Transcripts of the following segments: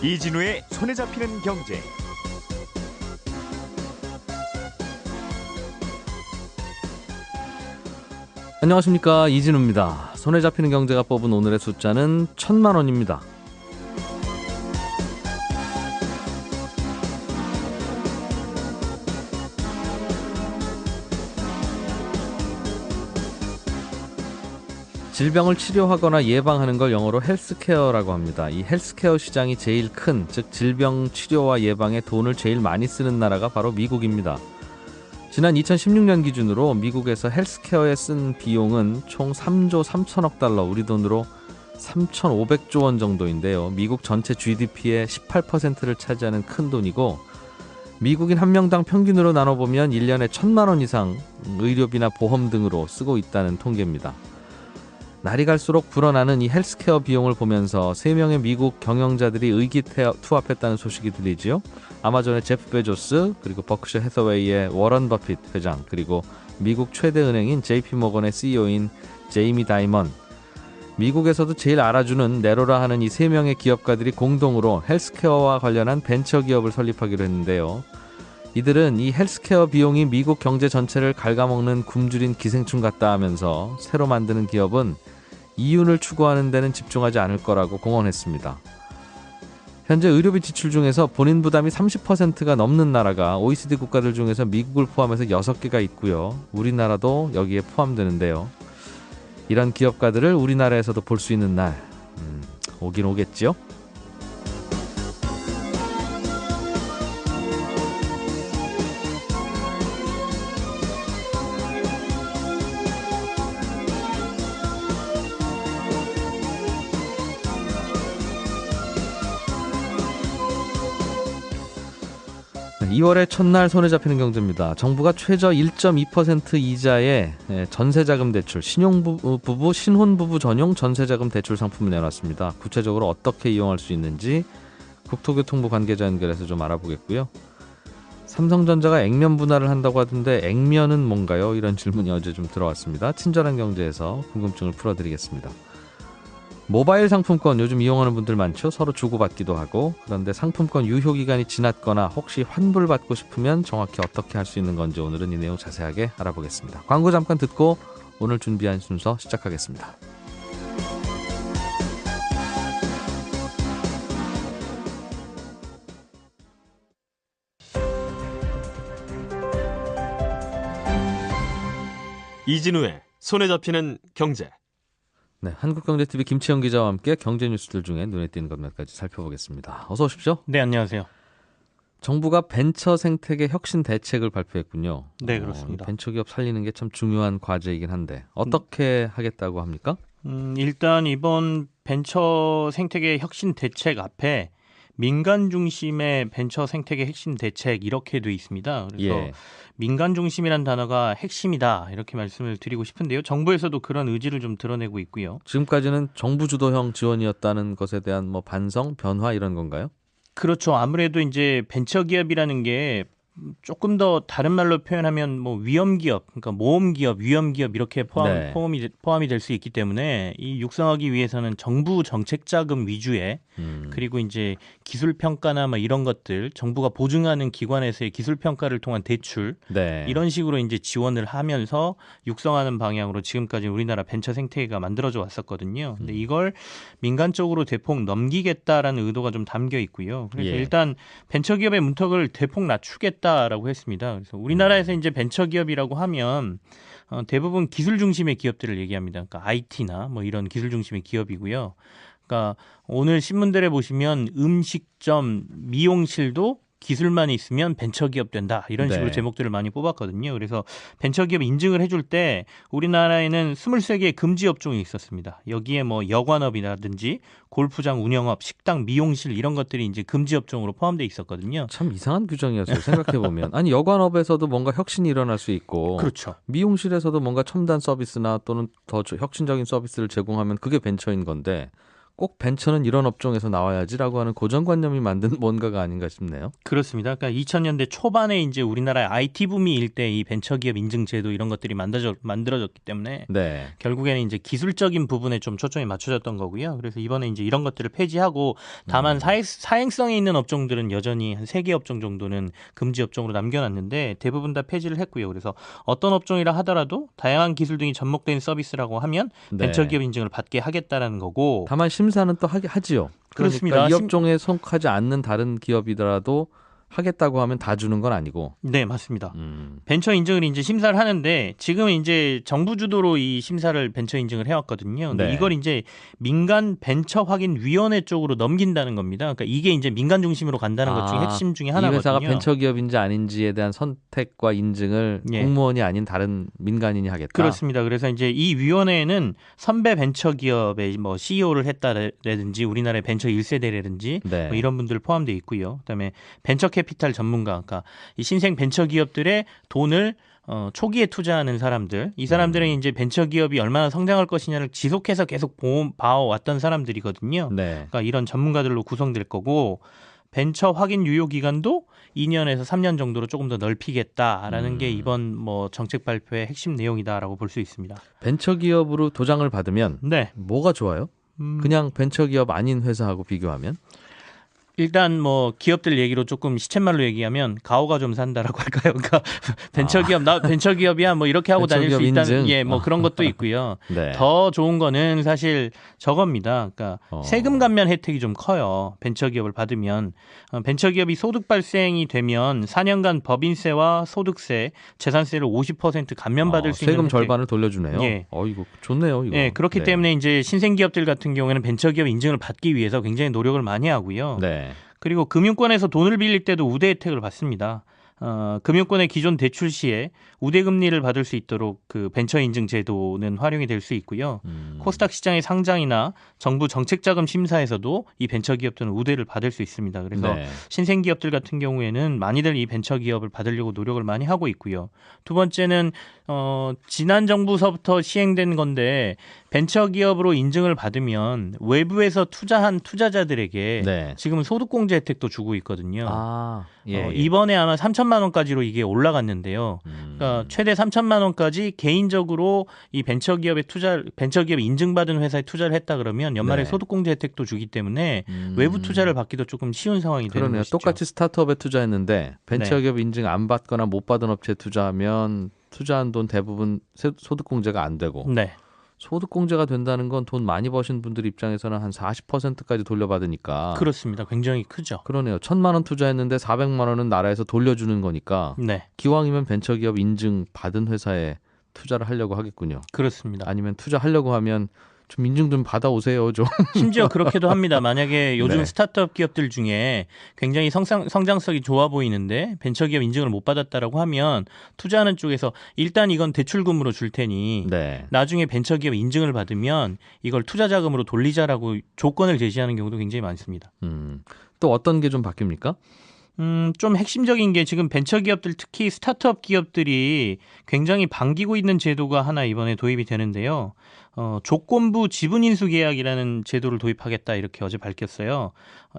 이진우의 손에 잡히는 경제. 안녕하십니까, 이진우입니다. 손에 잡히는 경제가 뽑은 오늘의 숫자는 1,000만 원입니다. 질병을 치료하거나 예방하는 걸 영어로 헬스케어라고 합니다. 이 헬스케어 시장이 제일 큰, 즉 질병 치료와 예방에 돈을 제일 많이 쓰는 나라가 바로 미국입니다. 지난 2016년 기준으로 미국에서 헬스케어에 쓴 비용은 총 3조 3천억 달러, 우리 돈으로 3,500조 원 정도인데요. 미국 전체 GDP의 18%를 차지하는 큰 돈이고, 미국인 한 명당 평균으로 나눠보면 1년에 1,000만 원 이상 의료비나 보험 등으로 쓰고 있다는 통계입니다. 날이 갈수록 불어나는 이 헬스케어 비용을 보면서 3명의 미국 경영자들이 의기투합했다는 소식이 들리지요. 아마존의 제프 베조스, 그리고 버크셔 해서웨이의 워런 버핏 회장, 그리고 미국 최대 은행인 JP모건의 CEO인 제이미 다이먼. 미국에서도 제일 알아주는 네로라 하는 이 3명의 기업가들이 공동으로 헬스케어와 관련한 벤처기업을 설립하기로 했는데요. 이들은 이 헬스케어 비용이 미국 경제 전체를 갉아먹는 굶주린 기생충 같다 하면서 새로 만드는 기업은 이윤을 추구하는 데는 집중하지 않을 거라고 공언했습니다. 현재 의료비 지출 중에서 본인 부담이 30%가 넘는 나라가 OECD 국가들 중에서 미국을 포함해서 6개가 있고요. 우리나라도 여기에 포함되는데요. 이런 기업가들을 우리나라에서도 볼 수 있는 날, 오긴 오겠지요? 네, 2월의 첫날 손에 잡히는 경제입니다. 정부가 최저 1.2% 이자의 전세자금 대출, 신혼부부 전용 전세자금 대출 상품을 내놨습니다. 구체적으로 어떻게 이용할 수 있는지 국토교통부 관계자 연결해서 좀 알아보겠고요. 삼성전자가 액면 분할을 한다고 하던데 액면은 뭔가요? 이런 질문이 어제 좀 들어왔습니다. 친절한 경제에서 궁금증을 풀어드리겠습니다. 모바일 상품권 요즘 이용하는 분들 많죠. 서로 주고받기도 하고. 그런데 상품권 유효기간이 지났거나 혹시 환불받고 싶으면 정확히 어떻게 할 수 있는 건지 오늘은 이 내용 자세하게 알아보겠습니다. 광고 잠깐 듣고 오늘 준비한 순서 시작하겠습니다. 이진우의 손에 잡히는 경제. 네, 한국경제TV 김치영 기자와 함께 경제 뉴스들 중에 눈에 띄는 것 몇 가지 살펴보겠습니다. 어서 오십시오. 네, 안녕하세요. 정부가 벤처 생태계 혁신 대책을 발표했군요. 네, 그렇습니다. 벤처기업 살리는 게 참 중요한 과제이긴 한데 어떻게 하겠다고 합니까? 일단 이번 벤처 생태계 혁신 대책 앞에 민간 중심의 벤처 생태계 혁신 대책 이렇게 돼 있습니다. 그래서 예. 민간 중심이란 단어가 핵심이다 이렇게 말씀을 드리고 싶은데요. 정부에서도 그런 의지를 좀 드러내고 있고요. 지금까지는 정부 주도형 지원이었다는 것에 대한 뭐 반성, 변화 이런 건가요? 그렇죠. 아무래도 이제 벤처 기업이라는 게 조금 더 다른 말로 표현하면 뭐 위험 기업, 그러니까 모험 기업, 위험 기업 이렇게 포함이 될 수 있기 때문에 이 육성하기 위해서는 정부 정책 자금 위주의 그리고 이제 기술 평가나 뭐 이런 것들 정부가 보증하는 기관에서의 기술 평가를 통한 대출 이런 식으로 이제 지원을 하면서 육성하는 방향으로 지금까지 우리나라 벤처 생태계가 만들어져 왔었거든요. 근데 이걸 민간 쪽으로 대폭 넘기겠다라는 의도가 좀 담겨 있고요. 그래서 일단 벤처 기업의 문턱을 대폭 낮추겠다라고 했습니다. 그래서 우리나라에서 이제 벤처 기업이라고 하면 대부분 기술 중심의 기업들을 얘기합니다. 그러니까 IT나 뭐 이런 기술 중심의 기업이고요. 그러니까 오늘 신문들에 보시면 음식점, 미용실도 기술만 있으면 벤처기업 된다. 이런 식으로 제목들을 많이 뽑았거든요. 그래서 벤처기업 인증을 해줄 때 우리나라에는 23개의 금지 업종이 있었습니다. 여기에 뭐 여관업이라든지 골프장 운영업, 식당, 미용실 이런 것들이 이제 금지 업종으로 포함되어 있었거든요. 참 이상한 규정이었어요. 생각해보면. 아니 여관업에서도 뭔가 혁신이 일어날 수 있고 그렇죠. 미용실에서도 뭔가 첨단 서비스나 또는 더 혁신적인 서비스를 제공하면 그게 벤처인 건데 꼭 벤처는 이런 업종에서 나와야지라고 하는 고정관념이 만든 뭔가가 아닌가 싶네요. 그렇습니다. 그러니까 2000년대 초반에 이제 우리나라의 IT 붐이 때 이 벤처기업 인증 제도 이런 것들이 만들어졌기 때문에 네. 결국에는 이제 기술적인 부분에 좀 초점이 맞춰졌던 거고요. 그래서 이번에 이제 이런 것들을 폐지하고 다만 사행성이 있는 업종들은 여전히 한 3개 업종 정도는 금지 업종으로 남겨놨는데 대부분 다 폐지를 했고요. 그래서 어떤 업종이라 하더라도 다양한 기술 등이 접목된 서비스라고 하면 네. 벤처기업 인증을 받게 하겠다는 거고. 다만 심사는 또 하지요. 그렇습니다. 그러니까 이 업종에 속하지 않는 다른 기업이더라도 하겠다고 하면 다 주는 건 아니고. 네, 맞습니다. 벤처 인증을 이제 심사를 하는데 지금은 이제 정부 주도로 이 심사를 벤처 인증을 해왔거든요. 근데 네. 이걸 이제 민간 벤처 확인 위원회 쪽으로 넘긴다는 겁니다. 그러니까 이게 이제 민간 중심으로 간다는 것 중에 핵심 중에 하나거든요. 이 회사가 벤처 기업인지 아닌지에 대한 선택과 인증을 예. 공무원이 아닌 다른 민간인이 하겠다. 그렇습니다. 그래서 이제 이 위원회에는 선배 벤처 기업의 뭐 CEO를 했다라든지 우리나라의 벤처 1세대라든지 네. 뭐 이런 분들 포함되어 있고요. 그다음에 벤처 캐피탈 전문가, 그러니까 이 신생 벤처 기업들의 돈을 초기에 투자하는 사람들, 이 사람들은 이제 벤처 기업이 얼마나 성장할 것이냐를 지속해서 계속 봐왔던 사람들이거든요. 네. 그러니까 이런 전문가들로 구성될 거고 벤처 확인 유효 기간도 2년에서 3년 정도로 조금 더 넓히겠다라는 게 이번 뭐 정책 발표의 핵심 내용이다라고 볼 수 있습니다. 벤처 기업으로 도장을 받으면 네. 뭐가 좋아요? 그냥 벤처 기업 아닌 회사하고 비교하면? 일단 뭐 기업들 얘기로 조금 시쳇말로 얘기하면 가오가 좀 산다라고 할까요? 그러니까 벤처 기업 나 벤처 기업이야 뭐 이렇게 하고 다닐 수 있다는 예, 뭐 그런 것도 있고요. 네. 더 좋은 거는 사실 저겁니다. 그러니까 세금 감면 혜택이 좀 커요. 벤처 기업을 받으면 벤처 기업이 소득 발생이 되면 4년간 법인세와 소득세, 재산세를 50% 감면받을 수 있는 세금 혜택. 절반을 돌려주네요. 예. 이거 좋네요. 이거. 예, 그렇기 때문에 이제 신생 기업들 같은 경우에는 벤처 기업 인증을 받기 위해서 굉장히 노력을 많이 하고요. 네. 그리고 금융권에서 돈을 빌릴 때도 우대 혜택을 받습니다. 금융권의 기존 대출 시에 우대 금리를 받을 수 있도록 그 벤처 인증 제도는 활용이 될 수 있고요. 코스닥 시장의 상장이나 정부 정책 자금 심사에서도 이 벤처 기업들은 우대를 받을 수 있습니다. 그래서 네. 신생 기업들 같은 경우에는 많이들 이 벤처 기업을 받으려고 노력을 많이 하고 있고요. 두 번째는 지난 정부서부터 시행된 건데 벤처 기업으로 인증을 받으면 외부에서 투자한 투자자들에게 네. 지금은 소득공제 혜택도 주고 있거든요. 예. 이번에 아마 3천만 원까지로 이게 올라갔는데요. 그러니까 최대 3천만 원까지 개인적으로 이 벤처 기업 인증받은 회사에 투자를 했다 그러면 연말에 네. 소득공제 혜택도 주기 때문에 외부 투자를 받기도 조금 쉬운 상황이 되는 그러네요. 것이죠. 똑같이 스타트업에 투자했는데 벤처 네. 기업 인증 안 받거나 못 받은 업체에 투자하면 투자한 돈 대부분 소득공제가 안 되고 네. 소득공제가 된다는 건 돈 많이 버신 분들 입장에서는 한 40%까지 돌려받으니까 그렇습니다. 굉장히 크죠. 그러네요. 1,000만 원 투자했는데 400만 원은 나라에서 돌려주는 거니까 네. 기왕이면 벤처기업 인증 받은 회사에 투자를 하려고 하겠군요. 그렇습니다. 아니면 투자하려고 하면 좀 인증 좀 받아오세요. 좀. 심지어 그렇게도 합니다. 만약에 요즘 네. 스타트업 기업들 중에 굉장히 성장성이 좋아 보이는데 벤처기업 인증을 못 받았다라고 하면 투자하는 쪽에서 일단 이건 대출금으로 줄 테니 네. 나중에 벤처기업 인증을 받으면 이걸 투자자금으로 돌리자라고 조건을 제시하는 경우도 굉장히 많습니다. 또 어떤 게 좀 바뀝니까? 좀 핵심적인 게 지금 벤처 기업들 특히 스타트업 기업들이 굉장히 반기고 있는 제도가 하나 이번에 도입이 되는데요. 조건부 지분 인수 계약이라는 제도를 도입하겠다 이렇게 어제 밝혔어요.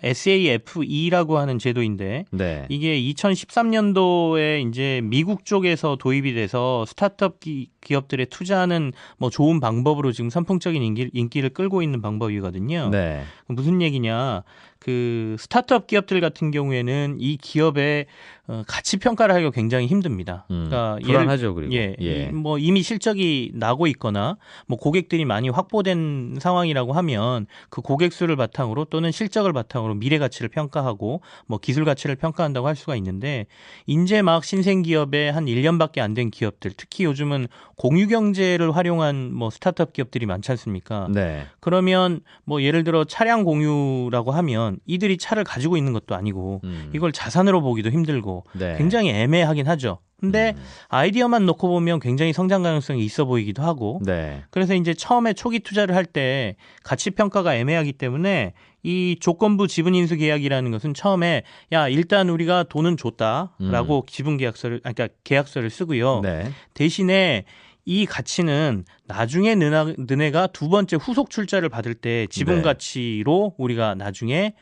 SAFE라고 하는 제도인데 네. 이게 2013년도에 이제 미국 쪽에서 도입이 돼서 스타트업 기업들에 투자하는 뭐 좋은 방법으로 지금 선풍적인 인기를 끌고 있는 방법이거든요. 네. 무슨 얘기냐? 그 스타트업 기업들 같은 경우에는 이 기업의 가치 평가를 하기가 굉장히 힘듭니다. 그러니까 불안하죠, 그리고. 뭐 이미 실적이 나고 있거나 뭐 고객들이 많이 확보된 상황이라고 하면 그 고객 수를 바탕으로 또는 실적을 바탕으로 미래 가치를 평가하고 뭐 기술 가치를 평가한다고 할 수가 있는데 이제 막 신생 기업의 한 1년밖에 안 된 기업들, 특히 요즘은 공유 경제를 활용한 뭐 스타트업 기업들이 많지 않습니까? 네. 그러면 뭐 예를 들어 차량 공유라고 하면 이들이 차를 가지고 있는 것도 아니고 이걸 자산으로 보기도 힘들고 네. 굉장히 애매하긴 하죠. 근데 아이디어만 놓고 보면 굉장히 성장 가능성이 있어 보이기도 하고 네. 그래서 이제 처음에 초기 투자를 할 때 가치 평가가 애매하기 때문에 이 조건부 지분 인수 계약이라는 것은 처음에 야 일단 우리가 돈은 줬다라고 지분 계약서를 그러니까 계약서를 쓰고요. 네. 대신에 이 가치는 나중에 너네가 두 번째 후속 출자를 받을 때 지분 네. 가치로 우리가 나중에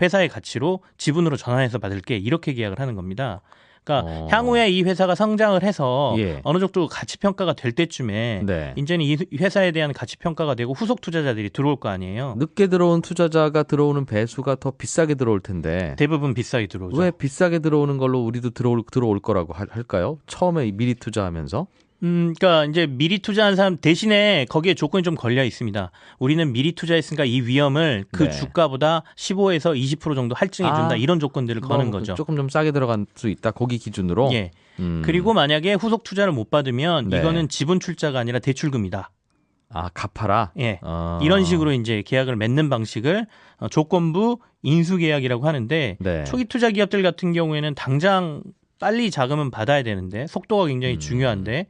회사의 가치로 지분으로 전환해서 받을게 이렇게 계약을 하는 겁니다. 그러니까 향후에 이 회사가 성장을 해서 예. 어느 정도 가치 평가가 될 때쯤에 네. 이제는 이 회사에 대한 가치 평가가 되고 후속 투자자들이 들어올 거 아니에요. 늦게 들어온 투자자가 들어오는 배수가 더 비싸게 들어올 텐데 대부분 비싸게 들어오죠. 왜 비싸게 들어오는 걸로 우리도 들어올 거라고 할까요? 처음에 미리 투자하면서? 그러니까 이제 미리 투자한 사람 대신에 거기에 조건이 좀 걸려 있습니다. 우리는 미리 투자했으니까 이 위험을 그 네. 주가보다 15에서 20% 정도 할증해 준다. 이런 조건들을 거는 거죠. 조금 좀 싸게 들어갈 수 있다. 거기 기준으로. 예. 그리고 만약에 후속 투자를 못 받으면 네. 이거는 지분 출자가 아니라 대출금이다. 아, 갚아라. 예. 이런 식으로 이제 계약을 맺는 방식을 조건부 인수 계약이라고 하는데 네. 초기 투자 기업들 같은 경우에는 당장 빨리 자금은 받아야 되는데 속도가 굉장히 중요한데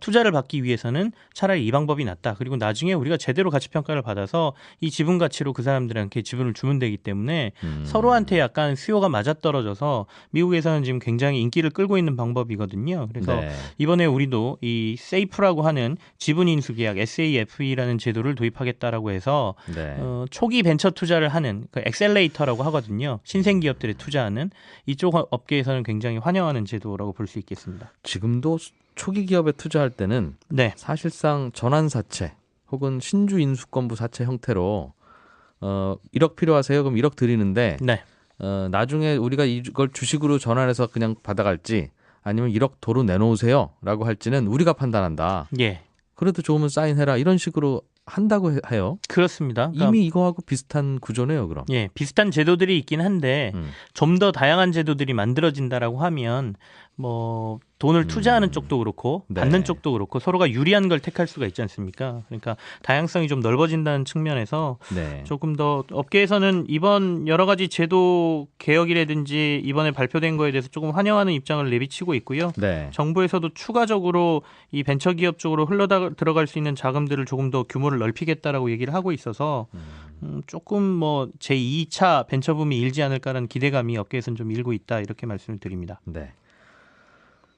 투자를 받기 위해서는 차라리 이 방법이 낫다. 그리고 나중에 우리가 제대로 가치 평가를 받아서 이 지분 가치로 그 사람들한테 지분을 주면 되기 때문에 서로한테 약간 수요가 맞아떨어져서 미국에서는 지금 굉장히 인기를 끌고 있는 방법이거든요. 그래서 네. 이번에 우리도 이 세이프라고 하는 지분 인수 계약 SAFE라는 제도를 도입하겠다라고 해서 네. 초기 벤처 투자를 하는 그 엑셀레이터라고 하거든요. 신생 기업들에 투자하는 이쪽 업계에서는 굉장히 환영하는 제도라고 볼 수 있겠습니다. 지금도 초기 기업에 투자할 때는 네, 사실상 전환사채 혹은 신주 인수권부 사채 형태로 1억 필요하세요? 그럼 1억 드리는데 네, 나중에 우리가 이걸 주식으로 전환해서 그냥 받아갈지 아니면 1억 도로 내놓으세요 라고 할지는 우리가 판단한다. 예, 그래도 좋으면 사인해라 이런 식으로 한다고 해요. 그렇습니다. 그러니까 이미 이거하고 비슷한 구조네요, 그럼. 예, 비슷한 제도들이 있긴 한데 좀 더 다양한 제도들이 만들어진다라고 하면 뭐 돈을 투자하는 쪽도 그렇고 네. 받는 쪽도 그렇고 서로가 유리한 걸 택할 수가 있지 않습니까? 그러니까 다양성이 좀 넓어진다는 측면에서 네. 조금 더 업계에서는 이번 여러 가지 제도 개혁이라든지 이번에 발표된 거에 대해서 조금 환영하는 입장을 내비치고 있고요. 네. 정부에서도 추가적으로 이 벤처기업 쪽으로 들어갈 수 있는 자금들을 조금 더 규모를 넓히겠다라고 얘기를 하고 있어서 조금 뭐 제2차 벤처붐이 일지 않을까라는 기대감이 업계에서는 좀 일고 있다 이렇게 말씀을 드립니다. 네.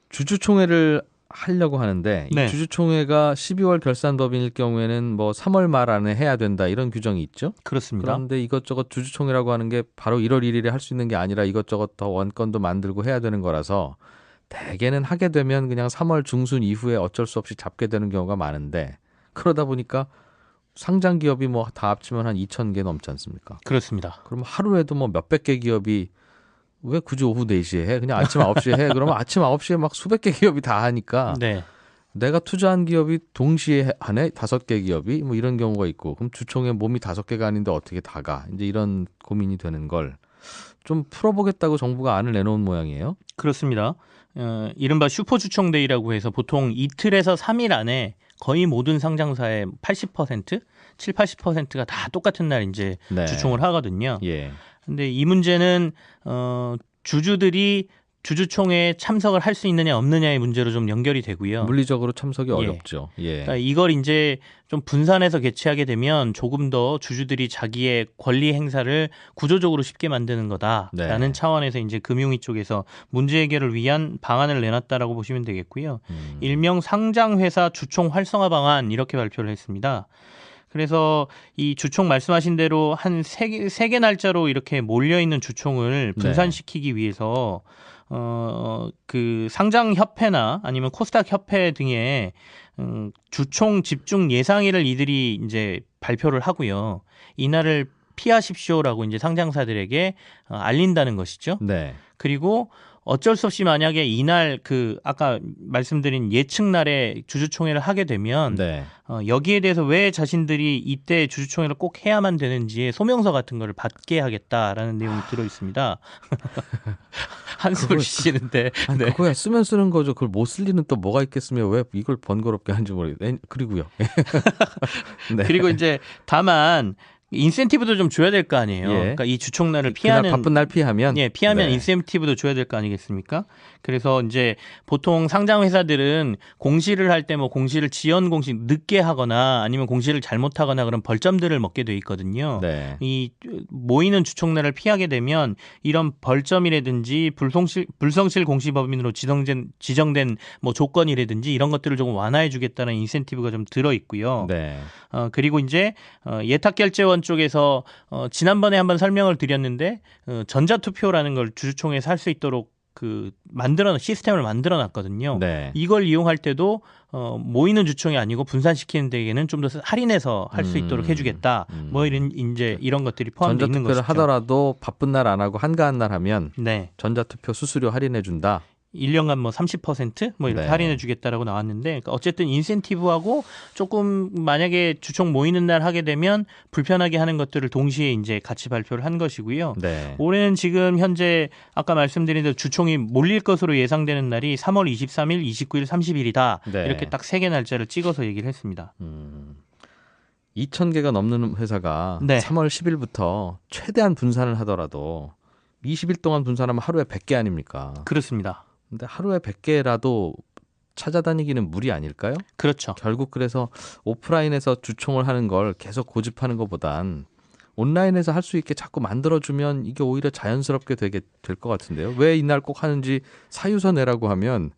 주주총회를 하려고 하는데 네. 이 주주총회가 12월 결산법인일 경우에는 뭐 3월 말 안에 해야 된다 이런 규정이 있죠. 그렇습니다. 그런데 이것저것 주주총회라고 하는 게 바로 1월 1일에 할 수 있는 게 아니라 이것저것 더 원건도 만들고 해야 되는 거라서 대개는 하게 되면 그냥 3월 중순 이후에 어쩔 수 없이 잡게 되는 경우가 많은데 그러다 보니까 상장 기업이 뭐 다 합치면 한 2,000개 넘지 않습니까? 그렇습니다. 그럼 하루에도 뭐 몇백 개 기업이 왜 굳이 오후 4시에 해? 그냥 아침 9시에 해. 그러면 아침 9시에 막 수백 개 기업이 다 하니까 네. 내가 투자한 기업이 동시에 하네? 5개 기업이 뭐 이런 경우가 있고 그럼 주총에 몸이 5개가 아닌데 어떻게 다 가? 이제 이런 고민이 되는 걸 좀 풀어보겠다고 정부가 안을 내놓은 모양이에요. 그렇습니다. 이른바 슈퍼주총데이라고 해서 보통 이틀에서 3일 안에 거의 모든 상장사의 80%, 7, 80%가 다 똑같은 날 이제 네. 주총을 하거든요. 예. 근데 이 문제는 주주들이 주주총회에 참석을 할 수 있느냐 없느냐의 문제로 좀 연결이 되고요. 물리적으로 참석이 어렵죠. 예. 그러니까 이걸 이제 좀 분산해서 개최하게 되면 조금 더 주주들이 자기의 권리 행사를 구조적으로 쉽게 만드는 거다라는 네. 차원에서 이제 금융위 쪽에서 문제 해결을 위한 방안을 내놨다라고 보시면 되겠고요. 일명 상장회사 주총 활성화 방안 이렇게 발표를 했습니다. 그래서 이 주총 말씀하신 대로 한 세 개 날짜로 이렇게 몰려있는 주총을 분산시키기 위해서 그 상장협회나 아니면 코스닥 협회 등의 주총 집중 예상일을 이들이 이제 발표를 하고요. 이날을 피하십시오라고 이제 상장사들에게 알린다는 것이죠. 네. 그리고 어쩔 수 없이 만약에 이날 그 아까 말씀드린 예측 날에 주주총회를 하게 되면 네. 여기에 대해서 왜 자신들이 이때 주주총회를 꼭 해야만 되는지의 소명서 같은 거를 받게 하겠다라는 내용이 들어 있습니다. 한숨을 쉬시는데. 아니, 네. 그거야 쓰면 쓰는 거죠. 그걸 못 쓸 리는 또 뭐가 있겠으며 왜 이걸 번거롭게 하는지 모르겠어요. 그리고요. 네. 그리고 이제 다만 인센티브도 좀 줘야 될 거 아니에요. 예. 그러니까 이 주총날을 그날 피하는 바쁜 날 피하면 피하면 네. 인센티브도 줘야 될 거 아니겠습니까? 그래서 이제 보통 상장 회사들은 공시를 할 때 뭐 공시를 지연 공시 늦게 하거나 아니면 공시를 잘못하거나 그런 벌점들을 먹게 돼 있거든요. 네. 이 모이는 주총날을 피하게 되면 이런 벌점이라든지 불성실 공시 법인으로 지정된 뭐 조건이라든지 이런 것들을 조금 완화해 주겠다는 인센티브가 좀 들어 있고요. 네. 그리고 이제 예탁결제원 쪽에서 지난번에 한번 설명을 드렸는데 전자투표라는 걸 주주총회에서 할 수 있도록 시스템을 만들어 놨거든요. 네. 이걸 이용할 때도 모이는 주총이 아니고 분산시키는 데에는 좀 더 할인해서 할 수 있도록 해주겠다. 뭐 이런 것들이 포함되어 있는 것이죠. 전자투표를 하더라도 바쁜 날 안 하고 한가한 날 하면 네. 전자투표 수수료 할인해 준다. 1년간 뭐 30% 뭐 이렇게 네. 할인해 주겠다라고 나왔는데 그러니까 어쨌든 인센티브하고 조금 만약에 주총 모이는 날 하게 되면 불편하게 하는 것들을 동시에 이제 같이 발표를 한 것이고요. 네. 올해는 지금 현재 아까 말씀드린 대로 주총이 몰릴 것으로 예상되는 날이 3월 23일, 29일, 30일이다. 네. 이렇게 딱 3개 날짜를 찍어서 얘기를 했습니다. 2,000개가 넘는 회사가 네. 3월 10일부터 최대한 분산을 하더라도 20일 동안 분산하면 하루에 100개 아닙니까? 그렇습니다. 근데 하루에 100개라도 찾아다니기는 무리 아닐까요? 그렇죠. 결국 그래서 오프라인에서 주총을 하는 걸 계속 고집하는 것보단 온라인에서 할 수 있게 자꾸 만들어주면 이게 오히려 자연스럽게 될 것 같은데요. 왜 이날 꼭 하는지 사유서 내라고 하면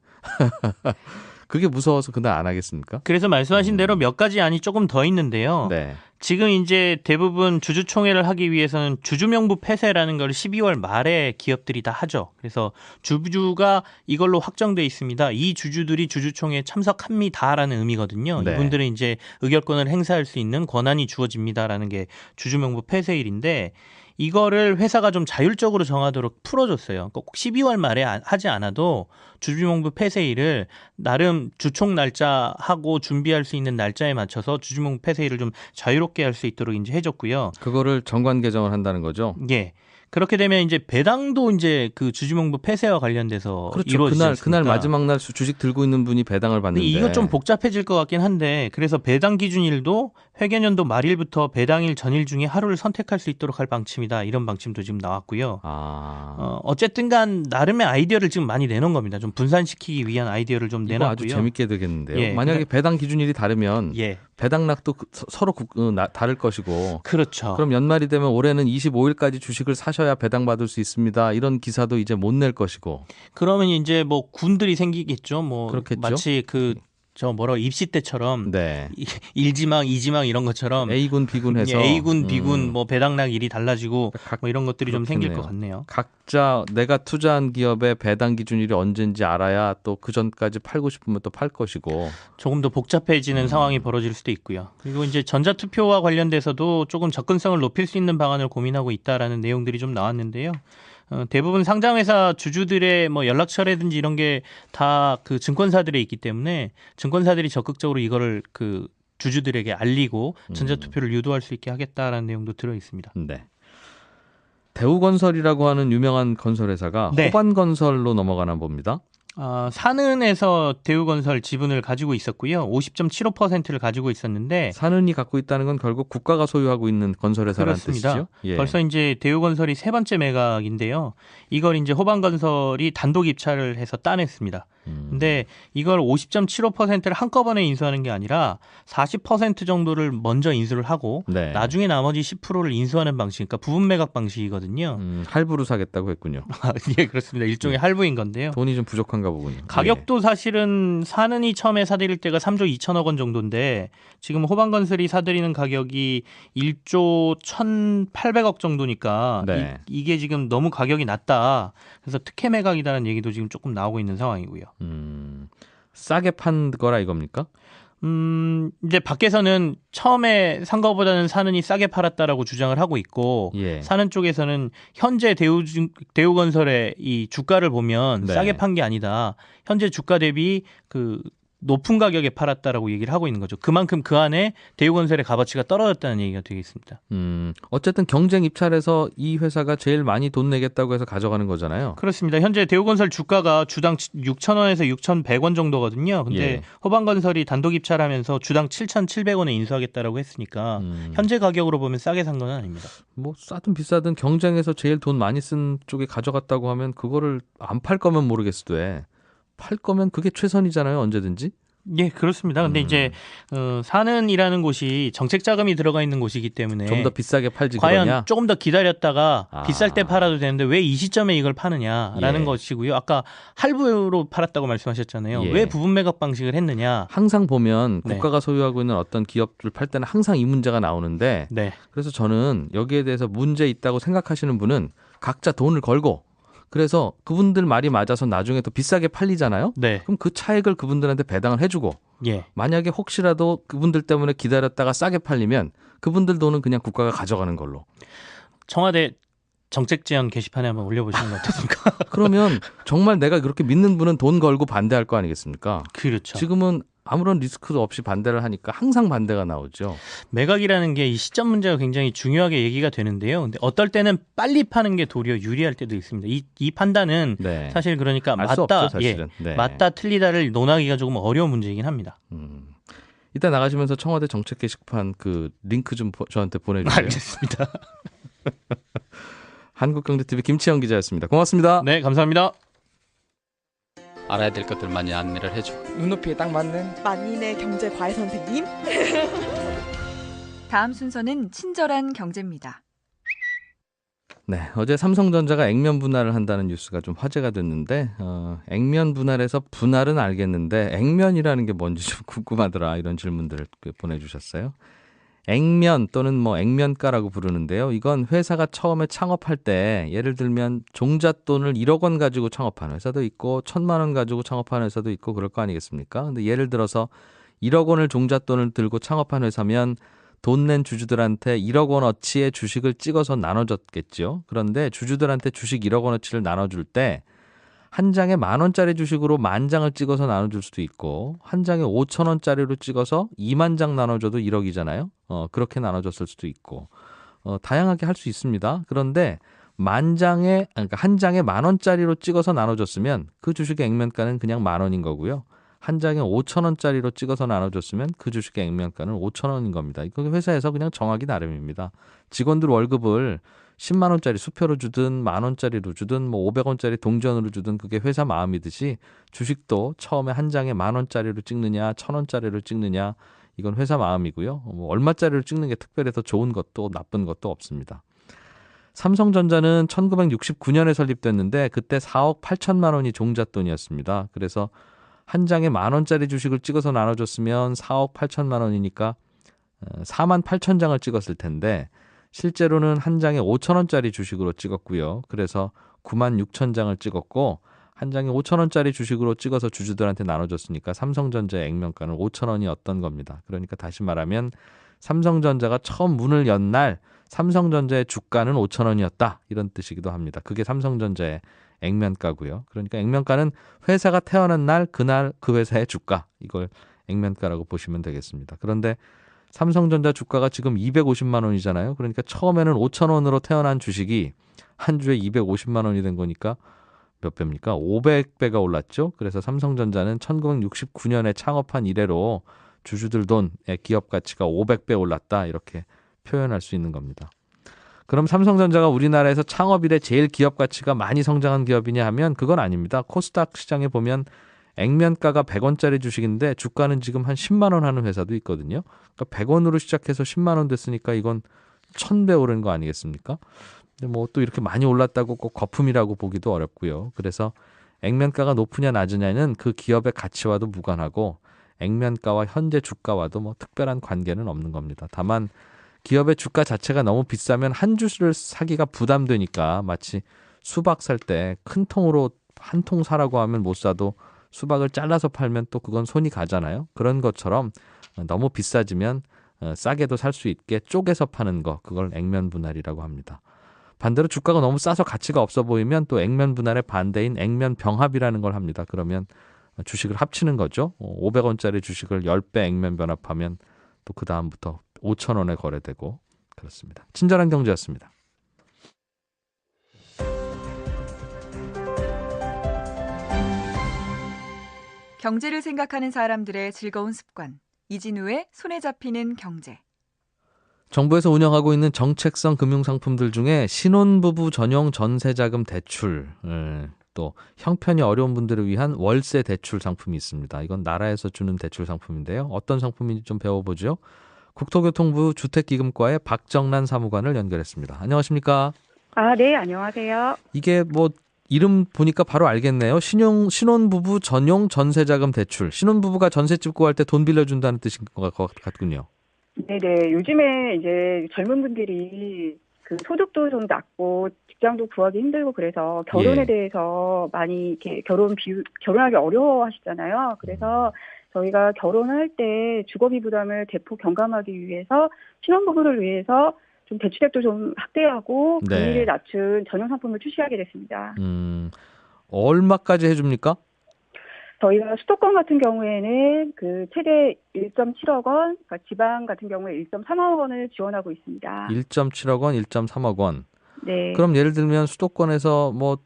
그게 무서워서 그날 안 하겠습니까? 그래서 말씀하신 대로 몇 가지 안이 조금 더 있는데요. 네. 지금 이제 대부분 주주총회를 하기 위해서는 주주명부 폐쇄라는 걸 12월 말에 기업들이 다 하죠. 그래서 주주가 이걸로 확정돼 있습니다. 이 주주들이 주주총회에 참석합니다라는 의미거든요. 네. 이분들은 이제 의결권을 행사할 수 있는 권한이 주어집니다라는 게 주주명부 폐쇄일인데 이거를 회사가 좀 자율적으로 정하도록 풀어줬어요. 꼭 12월 말에 하지 않아도 주주명부 폐쇄일을 나름 주총 날짜하고 준비할 수 있는 날짜에 맞춰서 주주명부 폐쇄일을 좀 자유롭게 할 수 있도록 이제 해줬고요. 그거를 정관 개정을 한다는 거죠. 예. 그렇게 되면 이제 배당도 이제 그 주주명부 폐쇄와 관련돼서 그렇죠. 이루어지지 않습니까? 그날 마지막 날 주식 들고 있는 분이 배당을 근데 받는데 이거 좀 복잡해질 것 같긴 한데 그래서 배당 기준일도 회계연도 말일부터 배당일 전일 중에 하루를 선택할 수 있도록 할 방침이다. 이런 방침도 지금 나왔고요. 어쨌든 간 나름의 아이디어를 지금 많이 내놓은 겁니다. 좀 분산시키기 위한 아이디어를 좀 이거 내놨고요. 아주 재밌게 되겠는데요. 예, 만약에 그러니까- 배당 기준일이 다르면 예. 배당락도 서로 다를 것이고 그렇죠. 그럼 연말이 되면 올해는 25일까지 주식을 사셔야 배당받을 수 있습니다. 이런 기사도 이제 못 낼 것이고. 그러면 이제 뭐 군들이 생기겠죠. 뭐 그렇겠죠. 마치 입시 때처럼 네. 1지망, 2지망 이런 것처럼 A군, B군 해서 A군, B군 뭐 배당락 일이 달라지고 뭐 이런 것들이 좀 생길 그렇겠네요. 것 같네요. 각자 내가 투자한 기업의 배당 기준일이 언제인지 알아야 또 그 전까지 팔고 싶으면 또 팔 것이고. 조금 더 복잡해지는 상황이 벌어질 수도 있고요. 그리고 이제 전자투표와 관련돼서도 조금 접근성을 높일 수 있는 방안을 고민하고 있다라는 내용들이 좀 나왔는데요. 대부분 상장회사 주주들의 뭐 연락처라든지 이런 게 다 그 증권사들에 있기 때문에 증권사들이 적극적으로 이거를 그 주주들에게 알리고 전자투표를 유도할 수 있게 하겠다라는 내용도 들어 있습니다. 네. 대우건설이라고 하는 유명한 건설회사가 네. 호반건설로 넘어가나 봅니다. 산은에서 대우건설 지분을 가지고 있었고요. 50.75%를 가지고 있었는데 산은이 갖고 있다는 건 결국 국가가 소유하고 있는 건설회사라는 그렇습니다. 뜻이죠. 예. 벌써 이제 대우건설이 세 번째 매각인데요. 이걸 이제 호반건설이 단독 입찰을 해서 따냈습니다. 근데 이걸 50.75%를 한꺼번에 인수하는 게 아니라 40% 정도를 먼저 인수를 하고 네. 나중에 나머지 10%를 인수하는 방식, 그러니까 부분 매각 방식이거든요. 할부로 사겠다고 했군요. 예, 그렇습니다. 일종의 할부인 건데요. 돈이 좀 부족한가 보군요. 가격도 사실은 산은이 처음에 사들일 때가 3조 2천억 원 정도인데 지금 호반건설이 사들이는 가격이 1조 1,800억 정도니까 네. 이게 지금 너무 가격이 낮다. 그래서 특혜 매각이라는 얘기도 지금 조금 나오고 있는 상황이고요. 싸게 판 거라 이겁니까? 이제 밖에서는 처음에 산 거보다는 산은이 싸게 팔았다라고 주장을 하고 있고 예. 산은 쪽에서는 현재 대우건설의 이 주가를 보면 네. 싸게 판 게 아니다. 현재 주가 대비 그 높은 가격에 팔았다라고 얘기를 하고 있는 거죠. 그만큼 그 안에 대우건설의 값어치가 떨어졌다는 얘기가 되겠습니다. 어쨌든 경쟁 입찰에서 이 회사가 제일 많이 돈 내겠다고 해서 가져가는 거잖아요. 그렇습니다. 현재 대우건설 주가가 주당 6,000원에서 6,100원 정도거든요. 근데 예. 호반건설이 단독 입찰하면서 주당 7,700원에 인수하겠다라고 했으니까 현재 가격으로 보면 싸게 산 건 아닙니다. 뭐 싸든 비싸든 경쟁에서 제일 돈 많이 쓴 쪽에 가져갔다고 하면 그거를 안 팔 거면 모르겠어도 팔 거면 그게 최선이잖아요. 언제든지. 예, 그렇습니다. 근데 이제 산은이라는 곳이 정책 자금이 들어가 있는 곳이기 때문에 좀 더 비싸게 팔지 과연 그러냐? 조금 더 기다렸다가 아. 비쌀 때 팔아도 되는데 왜 이 시점에 이걸 파느냐라는 예. 것이고요. 아까 할부로 팔았다고 말씀하셨잖아요. 예. 왜 부분 매각 방식을 했느냐? 항상 보면 네. 국가가 소유하고 있는 어떤 기업을 팔 때는 항상 이 문제가 나오는데 네, 그래서 저는 여기에 대해서 문제 있다고 생각하시는 분은 각자 돈을 걸고 그래서 그분들 말이 맞아서 나중에 더 비싸게 팔리잖아요. 네, 그럼 그 차액을 그분들한테 배당을 해주고 예, 만약에 혹시라도 그분들 때문에 기다렸다가 싸게 팔리면 그분들 돈은 그냥 국가가 가져가는 걸로. 청와대 정책 제안 게시판에 한번 올려보시는 건 어떻습니까? 그러면 정말 내가 그렇게 믿는 분은 돈 걸고 반대할 거 아니겠습니까? 그렇죠. 지금은 아무런 리스크도 없이 반대를 하니까 항상 반대가 나오죠. 매각이라는 게 이 시점 문제가 굉장히 중요하게 얘기가 되는데요. 근데 어떨 때는 빨리 파는 게 도리어 유리할 때도 있습니다. 이 판단은 네. 사실 그러니까 알 수 맞다, 없죠, 사실은. 네. 맞다, 틀리다를 논하기가 조금 어려운 문제이긴 합니다. 이따 나가시면서 청와대 정책 게시판 그 링크 좀 저한테 보내주세요. 알겠습니다. 한국경제TV 김치영 기자였습니다. 고맙습니다. 네, 감사합니다. 알아야 될 것들 많이 안내를 해주고 눈높이에 딱 맞는 만인의 경제 과외 선생님. 다음 순서는 친절한 경제입니다. 네, 어제 삼성전자가 액면 분할을 한다는 뉴스가 좀 화제가 됐는데 액면 분할에서 분할은 알겠는데 액면이라는 게 뭔지 좀 궁금하더라 이런 질문들을 보내주셨어요. 액면 또는 뭐 액면가라고 부르는데요. 이건 회사가 처음에 창업할 때 예를 들면 종잣돈을 1억 원 가지고 창업하는 회사도 있고 1,000만 원 가지고 창업하는 회사도 있고 그럴 거 아니겠습니까? 근데 예를 들어서 1억 원을 종잣돈을 들고 창업한 회사면 돈 낸 주주들한테 1억 원어치의 주식을 찍어서 나눠줬겠죠. 그런데 주주들한테 주식 1억 원어치를 나눠줄 때 한 장에 10,000원짜리 주식으로 10,000장을 찍어서 나눠줄 수도 있고 한 장에 5,000원짜리로 찍어서 20,000장 나눠줘도 1억이잖아요. 그렇게 나눠줬을 수도 있고 다양하게 할 수 있습니다. 그런데 그러니까 한 장에 10,000원짜리로 찍어서 나눠줬으면 그 주식의 액면가는 그냥 10,000원인 거고요. 한 장에 5,000원짜리로 찍어서 나눠줬으면 그 주식의 액면가는 5,000원인 겁니다. 이거 회사에서 그냥 정하기 나름입니다. 직원들 월급을 10만 원짜리 수표로 주든 10,000원짜리로 주든 뭐 500원짜리 동전으로 주든 그게 회사 마음이듯이 주식도 처음에 한 장에 10,000원짜리로 찍느냐 1,000원짜리로 찍느냐 이건 회사 마음이고요. 뭐 얼마짜리로 찍는 게 특별히 더 좋은 것도 나쁜 것도 없습니다. 삼성전자는 1969년에 설립됐는데 그때 4억 8천만 원이 종잣돈이었습니다. 그래서 한 장에 10,000원짜리 주식을 찍어서 나눠줬으면 4억 8천만 원이니까 4만 8천 장을 찍었을 텐데 실제로는 한 장에 5,000원짜리 주식으로 찍었고요. 그래서 9만 6천 장을 찍었고 한 장에 5,000원짜리 주식으로 찍어서 주주들한테 나눠줬으니까 삼성전자의 액면가는 5,000원이었던 겁니다. 그러니까 다시 말하면 삼성전자가 처음 문을 연 날 삼성전자의 주가는 5,000원이었다. 이런 뜻이기도 합니다. 그게 삼성전자의 액면가고요. 그러니까 액면가는 회사가 태어난 날 그날 그 회사의 주가 이걸 액면가라고 보시면 되겠습니다. 그런데 삼성전자 주가가 지금 250만 원이잖아요. 그러니까 처음에는 5,000원으로 태어난 주식이 한 주에 250만 원이 된 거니까 몇 배입니까? 500배가 올랐죠. 그래서 삼성전자는 1969년에 창업한 이래로 주주들 돈의 기업 가치가 500배 올랐다. 이렇게 표현할 수 있는 겁니다. 그럼 삼성전자가 우리나라에서 창업 이래 제일 기업 가치가 많이 성장한 기업이냐 하면 그건 아닙니다. 코스닥 시장에 보면 액면가가 100원짜리 주식인데 주가는 지금 한 10만 원 하는 회사도 있거든요. 그러니까 100원으로 시작해서 10만 원 됐으니까 이건 1,000배 오른 거 아니겠습니까? 근데 뭐 또 이렇게 많이 올랐다고 꼭 거품이라고 보기도 어렵고요. 그래서 액면가가 높으냐 낮으냐는 그 기업의 가치와도 무관하고 액면가와 현재 주가와도 뭐 특별한 관계는 없는 겁니다. 다만 기업의 주가 자체가 너무 비싸면 한 주를 사기가 부담되니까 마치 수박 살 때 큰 통으로 한 통 사라고 하면 못 사도 수박을 잘라서 팔면 또 그건 손이 가잖아요. 그런 것처럼 너무 비싸지면 싸게도 살 수 있게 쪼개서 파는 거 그걸 액면 분할이라고 합니다. 반대로 주가가 너무 싸서 가치가 없어 보이면 또 액면 분할의 반대인 액면 병합이라는 걸 합니다. 그러면 주식을 합치는 거죠. 500원짜리 주식을 10배 액면 변합하면 또 그 다음부터 5,000원에 거래되고 그렇습니다. 친절한 경제였습니다. 경제를 생각하는 사람들의 즐거운 습관. 이진우의 손에 잡히는 경제. 정부에서 운영하고 있는 정책성 금융상품들 중에 신혼부부 전용 전세자금 대출, 또 형편이 어려운 분들을 위한 월세 대출 상품이 있습니다. 이건 나라에서 주는 대출 상품인데요. 어떤 상품인지 좀 배워보죠. 국토교통부 주택기금과의 박정란 사무관을 연결했습니다. 안녕하십니까? 네, 안녕하세요. 이게 뭐 이름 보니까 바로 알겠네요. 신혼부부 전용 전세자금 대출. 신혼부부가 전셋집 구할 때 돈 빌려준다는 뜻인 것 같군요. 네네. 요즘에 이제 젊은 분들이 그 소득도 좀 낮고 직장도 구하기 힘들고 그래서 결혼에 예. 대해서 많이 이렇게 결혼하기 어려워하시잖아요. 그래서 저희가 결혼할 때 주거비 부담을 대폭 경감하기 위해서 신혼부부를 위해서 좀 대출액도 좀 확대하고 네. 금리를 낮춘 전용 상품을 출시하게 됐습니다. 얼마까지 해줍니까? 저희가 수도권 같은 경우에는 그 최대 1.7억 원, 그러니까 지방 같은 경우에 1.3억 원을 지원하고 있습니다. 1.7억 원, 1.3억 원. 네. 그럼 예를 들면 수도권에서 뭐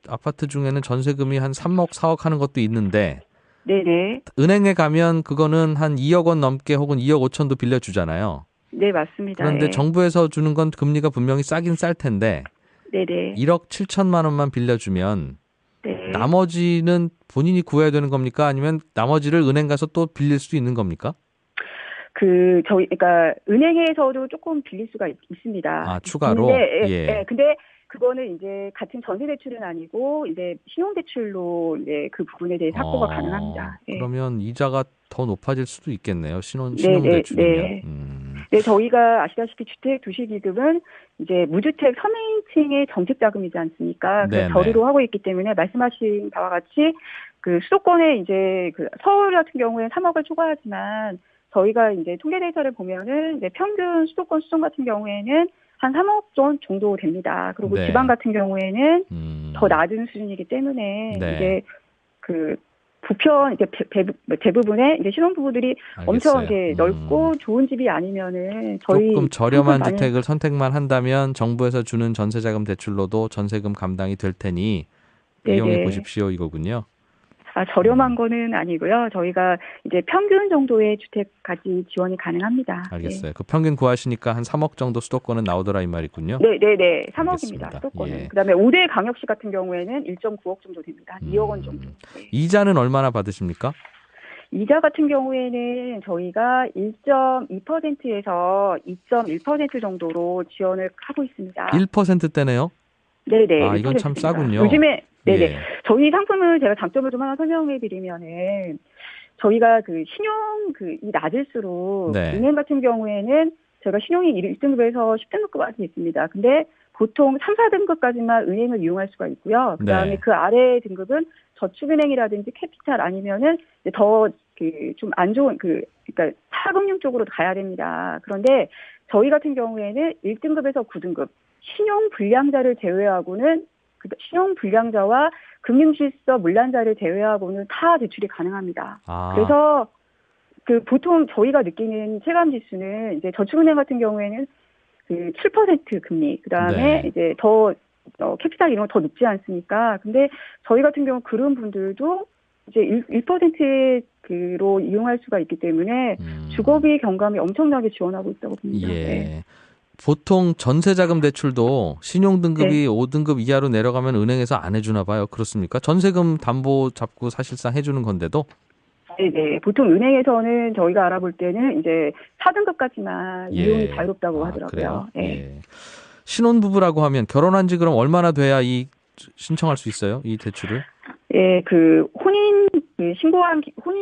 아파트 중에는 전세금이 한 3억, 4억 하는 것도 있는데 네네. 은행에 가면 그거는 한 2억 원 넘게 혹은 2억 5천도 빌려주잖아요. 네, 맞습니다. 그런데 예. 정부에서 주는 건 금리가 분명히 싸긴 쌀 텐데 네네. 1억 7천만 원만 빌려주면 네. 나머지는 본인이 구해야 되는 겁니까? 아니면 나머지를 은행 가서 또 빌릴 수 있는 겁니까? 그러니까 은행에서도 조금 빌릴 수가 있습니다. 추가로? 근데, 예. 근데 그거는 이제 같은 전세 대출은 아니고 이제 신용 대출로 이제 그 부분에 대해서 확보가 가능합니다. 예. 그러면 이자가 더 높아질 수도 있겠네요. 신용 네, 대출이면. 네. 네, 저희가 아시다시피 주택 도시기금은 이제 무주택 서민층의 정책 자금이지 않습니까? 네, 그래서 저리로 하고 있기 때문에 말씀하신 바와 같이 그 수도권에 이제 그 서울 같은 경우에 3억을 초과하지만 저희가 이제 통계 데이터를 보면은 이제 평균 수도권 수준 같은 경우에는 한 3억 정도 됩니다. 그리고 네. 지방 같은 경우에는 더 낮은 수준이기 때문에 네. 이제 그 부편 이제 대부분의 이제 신혼부부들이 엄청 이제 넓고 좋은 집이 아니면은 저희 조금 저렴한 많이- 주택을 선택만 한다면 정부에서 주는 전세자금 대출로도 전세금 감당이 될 테니 네네. 이용해 보십시오 이거군요. 저렴한 거는 아니고요. 저희가 이제 평균 정도의 주택까지 지원이 가능합니다. 알겠어요. 그 평균 구하시니까 한 3억 정도 수도권은 나오더라 이 말이군요. 네, 3억입니다. 알겠습니다. 수도권은. 예. 그다음에 5대 강역시 같은 경우에는 1.9억 정도 됩니다. 한 2억 원 정도. 네. 이자는 얼마나 받으십니까? 이자 같은 경우에는 저희가 1.2%에서 2.1% 정도로 지원을 하고 있습니다. 1%대네요. 네네. 이건 참 1%입니다. 싸군요. 요즘에 네네. 예. 저희 상품을 제가 장점을 좀 하나 설명해 드리면은 저희가 그 신용 이 낮을수록 네. 은행 같은 경우에는 저희가 신용이 1등급에서 10등급까지 있습니다. 근데 보통 3, 4등급까지만 은행을 이용할 수가 있고요. 그다음에 네. 그 아래 등급은 저축은행이라든지 캐피탈 아니면은 더 좀 안 좋은 그러니까 사금융 쪽으로 가야 됩니다. 그런데 저희 같은 경우에는 1등급에서 9등급 신용 불량자를 제외하고는 신용 불량자와 금융실서 물란자를 제외하고는 다 대출이 가능합니다. 그래서 보통 저희가 느끼는 체감 지수는 이제 저축은행 같은 경우에는 7% 금리, 그다음에 네. 이제 더 캐피탈 이런 거 더 높지 않습니까? 근데 저희 같은 경우 그런 분들도 이제 1%로 이용할 수가 있기 때문에 주거비 경감이 엄청나게 지원하고 있다고 봅니다. 예. 네. 보통 전세자금 대출도 신용 등급이 네. 5등급 이하로 내려가면 은행에서 안 해주나 봐요. 그렇습니까? 전세금 담보 잡고 사실상 해주는 건데도? 네. 보통 은행에서는 저희가 알아볼 때는 이제 4등급까지만 이용이 자유롭다고 하더라고요. 그래요? 네. 예. 신혼부부라고 하면 결혼한 지 그럼 얼마나 돼야 신청할 수 있어요? 이 대출을? 예, 혼인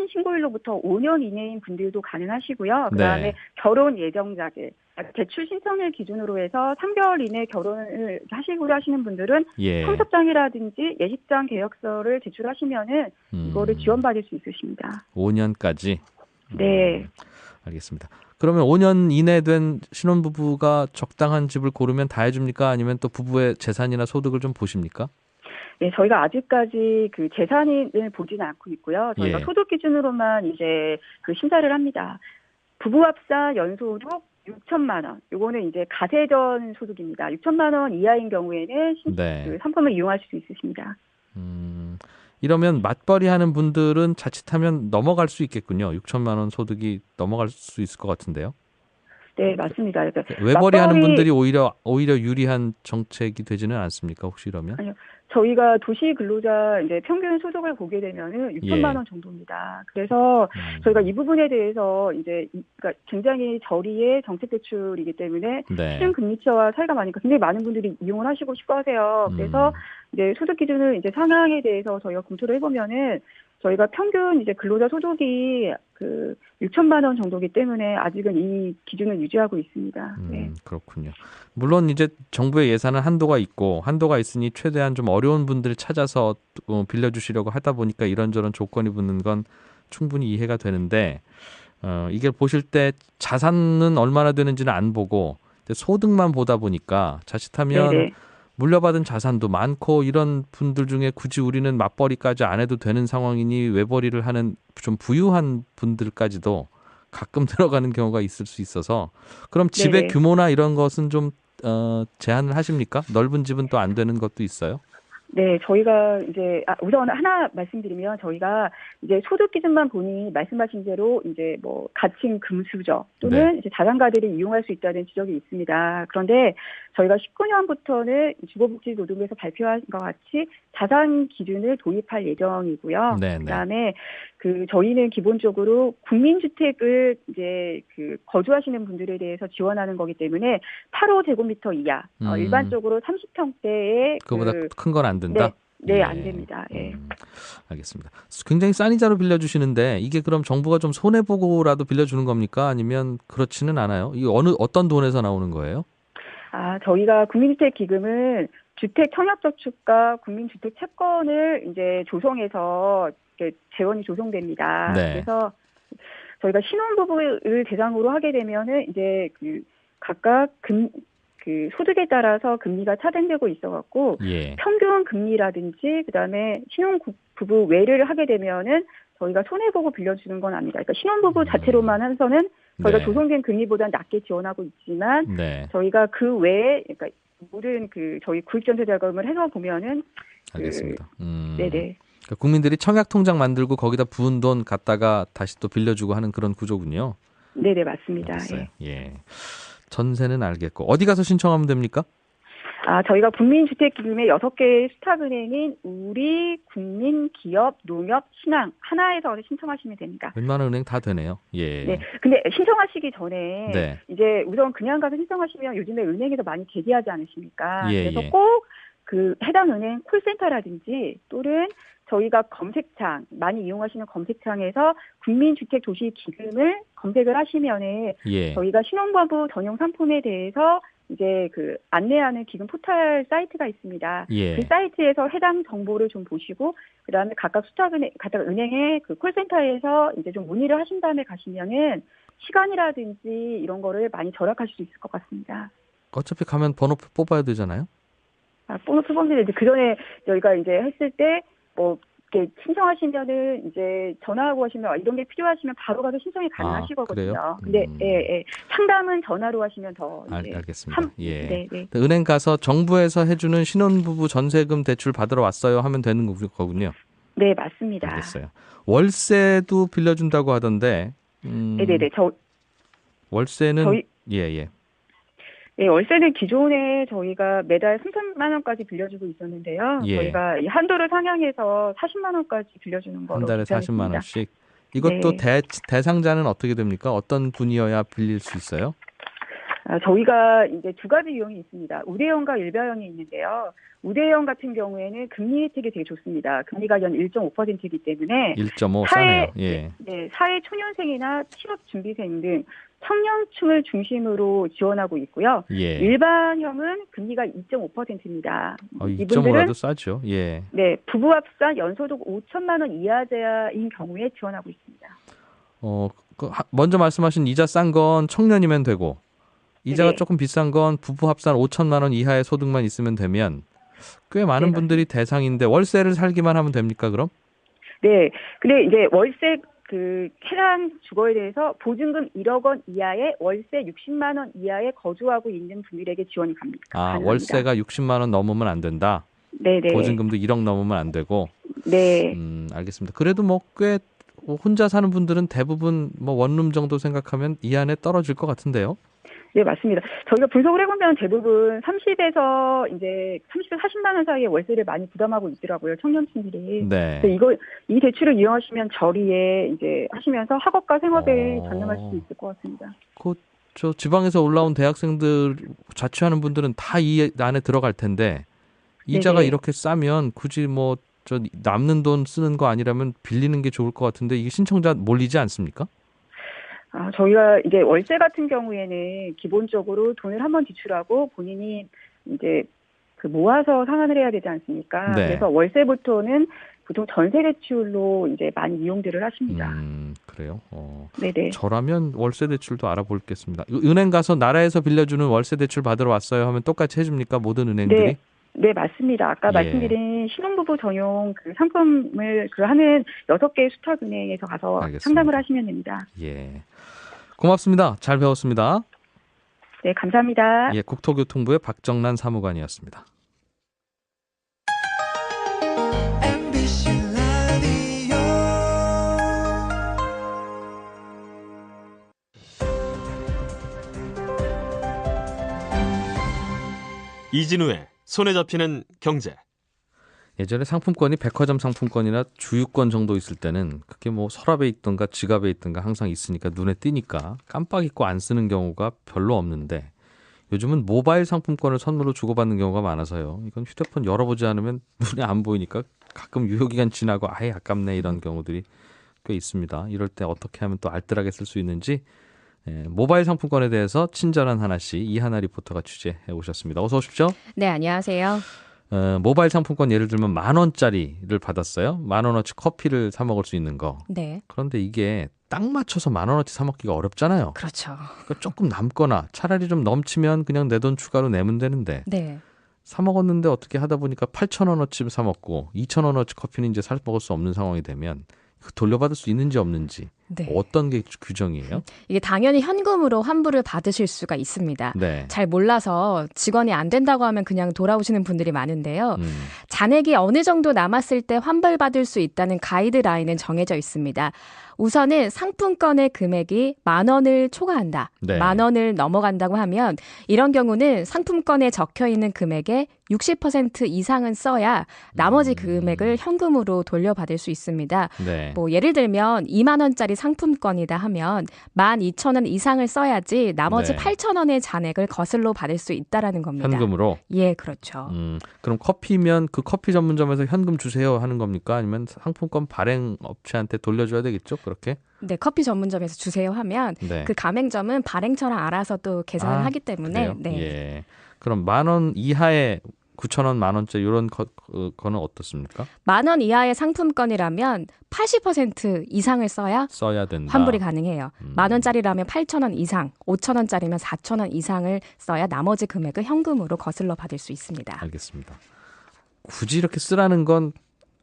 신고일로부터 5년 이내인 분들도 가능하시고요. 그다음에 네. 결혼 예정자들, 대출 신청일 기준으로 해서 3개월 이내 결혼을 하시고자 하시는 분들은 예. 청첩장이라든지 예식장 계약서를 제출하시면은 이거를 지원받을 수 있으십니다. 5년까지? 네. 알겠습니다. 그러면 5년 이내 된 신혼부부가 적당한 집을 고르면 다 해줍니까? 아니면 또 부부의 재산이나 소득을 좀 보십니까? 네, 저희가 아직까지 그 재산을 보지는 않고 있고요. 저희가 예. 소득 기준으로만 이제 그 심사를 합니다. 부부 합산 연소득 6천만 원. 요거는 이제 가세전 소득입니다. 6천만 원 이하인 경우에는 네. 그 상품을 이용하실 수 있으십니다. 이러면 맞벌이 하는 분들은 자칫하면 넘어갈 수 있겠군요. 6천만 원 소득이 넘어갈 수 있을 것 같은데요. 네, 맞습니다. 그러니까 외벌이 하는 맞벌이- 분들이 오히려 유리한 정책이 되지는 않습니까? 혹시 이러면? 아니요. 저희가 도시 근로자 이제 평균 소득을 보게 되면은 6천만 예. 원 정도입니다. 그래서 저희가 이 부분에 대해서 이제 그러니까 굉장히 저리의 정책 대출이기 때문에 네. 시중 금리차와 차이가 많으니까 굉장히 많은 분들이 이용을 하시고 싶어 하세요. 그래서 이제 소득 기준을 이제 상향에 대해서 저희가 검토를 해보면은 저희가 평균 이제 근로자 소득이 그 6천만 원 정도이기 때문에 아직은 이 기준을 유지하고 있습니다. 네. 그렇군요. 물론 이제 정부의 예산은 한도가 있으니 최대한 좀 어려운 분들을 찾아서 빌려주시려고 하다 보니까 이런저런 조건이 붙는 건 충분히 이해가 되는데 이게 보실 때 자산은 얼마나 되는지는 안 보고 소득만 보다 보니까 자칫하면 네네. 물려받은 자산도 많고 이런 분들 중에 굳이 우리는 맞벌이까지 안 해도 되는 상황이니 외벌이를 하는 좀 부유한 분들까지도 가끔 들어가는 경우가 있을 수 있어서 그럼 집의 네네. 규모나 이런 것은 좀 제한을 하십니까? 넓은 집은 또 안 되는 것도 있어요? 네, 저희가 이제 우선 하나 말씀드리면 저희가 이제 소득 기준만 보니 말씀하신 대로 이제 뭐 가칭 금수저 또는 네. 이제 다단가들이 이용할 수 있다는 지적이 있습니다. 그런데 저희가 19년부터는 주거복지노동부에서 발표한 것 같이 자산 기준을 도입할 예정이고요. 네, 네. 그다음에 그 저희는 기본적으로 국민주택을 이제 그 거주하시는 분들에 대해서 지원하는 거기 때문에 8.5제곱미터 이하 일반적으로 30평대의 그거보다 큰 건 안 된다? 네, 안 됩니다. 예. 알겠습니다. 굉장히 싼 이자로 빌려주시는데 이게 그럼 정부가 좀 손해보고라도 빌려주는 겁니까? 아니면 그렇지는 않아요? 이게 어떤 돈에서 나오는 거예요? 저희가 국민주택기금은 주택청약저축과 국민주택채권을 이제 조성해서 이렇게 재원이 조성됩니다. 네. 그래서 저희가 신혼부부를 대상으로 하게 되면은 이제 그 각각 그 소득에 따라서 금리가 차등되고 있어갖고 예. 평균 금리라든지 그다음에 신혼부부 외를 하게 되면은 저희가 손해보고 빌려주는 건 아닙니다. 그러니까 신혼부부 자체로만 해서는 저희가 네. 조성된 금리보다 낮게 지원하고 있지만 네. 저희가 그 외에 그러니까 모든 그 저희 구입전세 자금을 해서 보면은 알겠습니다. 네네. 그러니까 국민들이 청약 통장 만들고 거기다 부은 돈 갖다가 다시 또 빌려주고 하는 그런 구조군요. 네네 맞습니다. 알겠어요. 예. 전세는 알겠고 어디 가서 신청하면 됩니까? 저희가 국민주택기금의 6개의 수탁은행인 우리, 국민, 기업, 농협, 신앙 하나에서 신청하시면 됩니다. 웬만한 은행 다 되네요. 예. 네. 근데 신청하시기 전에 네. 이제 우선 그냥 가서 신청하시면 요즘에 은행에서 많이 대기하지 않으십니까? 예, 그래서 예. 꼭 그 해당 은행 콜센터라든지 또는 저희가 검색창 많이 이용하시는 검색창에서 국민주택도시기금을 검색을 하시면은 예. 저희가 신혼부부 전용 상품에 대해서 이제 그 안내하는 기금 포털 사이트가 있습니다. 예. 그 사이트에서 해당 정보를 좀 보시고 그다음에 각각 각각 은행의 그 콜센터에서 이제 좀 문의를 하신 다음에 가시면은 시간이라든지 이런 거를 많이 절약하실 수 있을 것 같습니다. 어차피 가면 번호표 뽑아야 되잖아요. 보너스 수범들이 이제 그 전에 저희가 이제 했을 때 뭐 이렇게 신청하시면은 이제 전화하고 하시면 이런 게 필요하시면 바로 가서 신청이 가능하시거든요. 그래요? 근데 예. 상담은 전화로 하시면 더 이제 알겠습니다. 예. 네. 은행 가서 정부에서 해주는 신혼부부 전세금 대출 받으러 왔어요 하면 되는 거군요. 네, 맞습니다. 알겠어요. 월세도 빌려준다고 하던데. 네네네. 월세는 예. 네, 월세는 기존에 저희가 매달 3천만 원까지 빌려주고 있었는데요. 예. 저희가 이 한도를 상향해서 40만 원까지 빌려주는 거로 한 달에 40만 결정했습니다. 원씩. 이것도 네. 대상자는 어떻게 됩니까? 어떤 분이어야 빌릴 수 있어요? 저희가 이제 두 가지 유형이 있습니다. 우대형과 일반형이 있는데요. 우대형 같은 경우에는 금리 혜택이 되게 좋습니다. 금리가 연 1.5%이기 때문에 1.5 싸네요. 예. 네, 사회 초년생이나 취업 준비생 등 청년층을 중심으로 지원하고 있고요. 예. 일반형은 금리가 2.5%입니다. 2.5라도 싸죠. 예. 네, 부부 합산 연소득 5천만 원 이하자인 경우에 지원하고 있습니다. 먼저 말씀하신 이자 싼 건 청년이면 되고 이자가 네. 조금 비싼 건 부부 합산 5천만 원 이하의 소득만 있으면 되면 꽤 많은 네, 분들이 대상인데 월세를 살기만 하면 됩니까, 그럼? 네. 근데 이제 월세 그 해당 주거에 대해서 보증금 1억 원 이하의 월세 60만 원 이하에 거주하고 있는 분들에게 지원이 갑니다. 아, 가능합니다. 월세가 60만 원 넘으면 안 된다. 네네. 보증금도 1억 넘으면 안 되고. 네. 알겠습니다. 그래도 뭐 꽤 혼자 사는 분들은 대부분 뭐 원룸 정도 생각하면 이 안에 떨어질 것 같은데요. 네, 맞습니다. 저희가 분석을 해보면 대부분 30에서 이제 30에서 40만 원 사이에 월세를 많이 부담하고 있더라고요, 청년층들이. 네. 그래서 이 대출을 이용하시면 저리에 이제 하시면서 학업과 생업에 전념할 수 있을 것 같습니다. 저 지방에서 올라온 대학생들 자취하는 분들은 다 이 안에 들어갈 텐데 이자가 네네. 이렇게 싸면 굳이 뭐 저 남는 돈 쓰는 거 아니라면 빌리는 게 좋을 것 같은데 이게 신청자 몰리지 않습니까? 아, 저희가 이제 월세 같은 경우에는 기본적으로 돈을 한번 지출하고 본인이 이제 그 모아서 상환을 해야 되지 않습니까? 네. 그래서 월세부터는 보통 전세 대출로 이제 많이 이용들을 하십니다. 그래요? 네네. 저라면 월세 대출도 알아보겠습니다. 은행 가서 나라에서 빌려주는 월세 대출 받으러 왔어요 하면 똑같이 해줍니까? 모든 은행들이? 네, 맞습니다. 아까 예. 말씀드린 신혼부부 전용 그 상품을 그 하는 6개 수탁은행에서 가서 알겠습니다. 상담을 하시면 됩니다. 예. 고맙습니다. 잘 배웠습니다. 네, 감사합니다. 예, 국토교통부의 박정란 사무관이었습니다. 이진우의 손에 잡히는 경제. 예전에 상품권이 백화점 상품권이나 주유권 정도 있을 때는 그게 뭐 서랍에 있던가 지갑에 있던가 항상 있으니까 눈에 띄니까 깜빡 잊고 안 쓰는 경우가 별로 없는데 요즘은 모바일 상품권을 선물로 주고받는 경우가 많아서요. 이건 휴대폰 열어보지 않으면 눈에 안 보이니까 가끔 유효기간 지나고 아예 아깝네 이런 경우들이 꽤 있습니다. 이럴 때 어떻게 하면 또 알뜰하게 쓸 수 있는지 모바일 상품권에 대해서 친절한 하나 씨, 이하나 리포터가 취재해 오셨습니다. 어서 오십시오. 네, 안녕하세요. 모바일 상품권 예를 들면 10,000원짜리를 받았어요. 10,000원어치 커피를 사 먹을 수 있는 거. 네. 그런데 이게 딱 맞춰서 10,000원어치 사 먹기가 어렵잖아요. 그렇죠. 그러니까 조금 남거나 차라리 좀 넘치면 그냥 내 돈 추가로 내면 되는데 네. 사 먹었는데 어떻게 하다 보니까 8,000원어치 사 먹고 2,000원어치 커피는 이제 사 먹을 수 없는 상황이 되면 돌려받을 수 있는지 없는지 네. 어떤 게 규정이에요? 이게 당연히 현금으로 환불을 받으실 수가 있습니다. 네. 잘 몰라서 직원이 안 된다고 하면 그냥 돌아오시는 분들이 많은데요. 잔액이 어느 정도 남았을 때 환불받을 수 있다는 가이드라인은 정해져 있습니다. 우선은 상품권의 금액이 10,000원을 초과한다. 네. 10,000원을 넘어간다고 하면 이런 경우는 상품권에 적혀있는 금액의 60% 이상은 써야 나머지 금액을 현금으로 돌려받을 수 있습니다. 네. 뭐 예를 들면 2만 원짜리 상품권이다 하면 12,000원 이상을 써야지 나머지 네. 8,000원의 잔액을 거슬러 받을 수 있다라는 겁니다. 현금으로? 예, 그렇죠. 그럼 커피면 그 커피 전문점에서 현금 주세요 하는 겁니까? 아니면 상품권 발행 업체한테 돌려줘야 되겠죠? 그렇게? 네, 커피 전문점에서 주세요 하면 네. 그 가맹점은 발행처랑 알아서 또 계산을 하기 때문에 그래요? 네. 예. 그럼 10,000원 이하의 9,000원, 10,000원짜리 이런 거는 어떻습니까? 10,000원 이하의 상품권이라면 80% 이상을 써야 된다. 환불이 가능해요. 10,000원짜리라면 8,000원 이상, 5,000원짜리면 4,000원 이상을 써야 나머지 금액을 현금으로 거슬러 받을 수 있습니다. 알겠습니다. 굳이 이렇게 쓰라는 건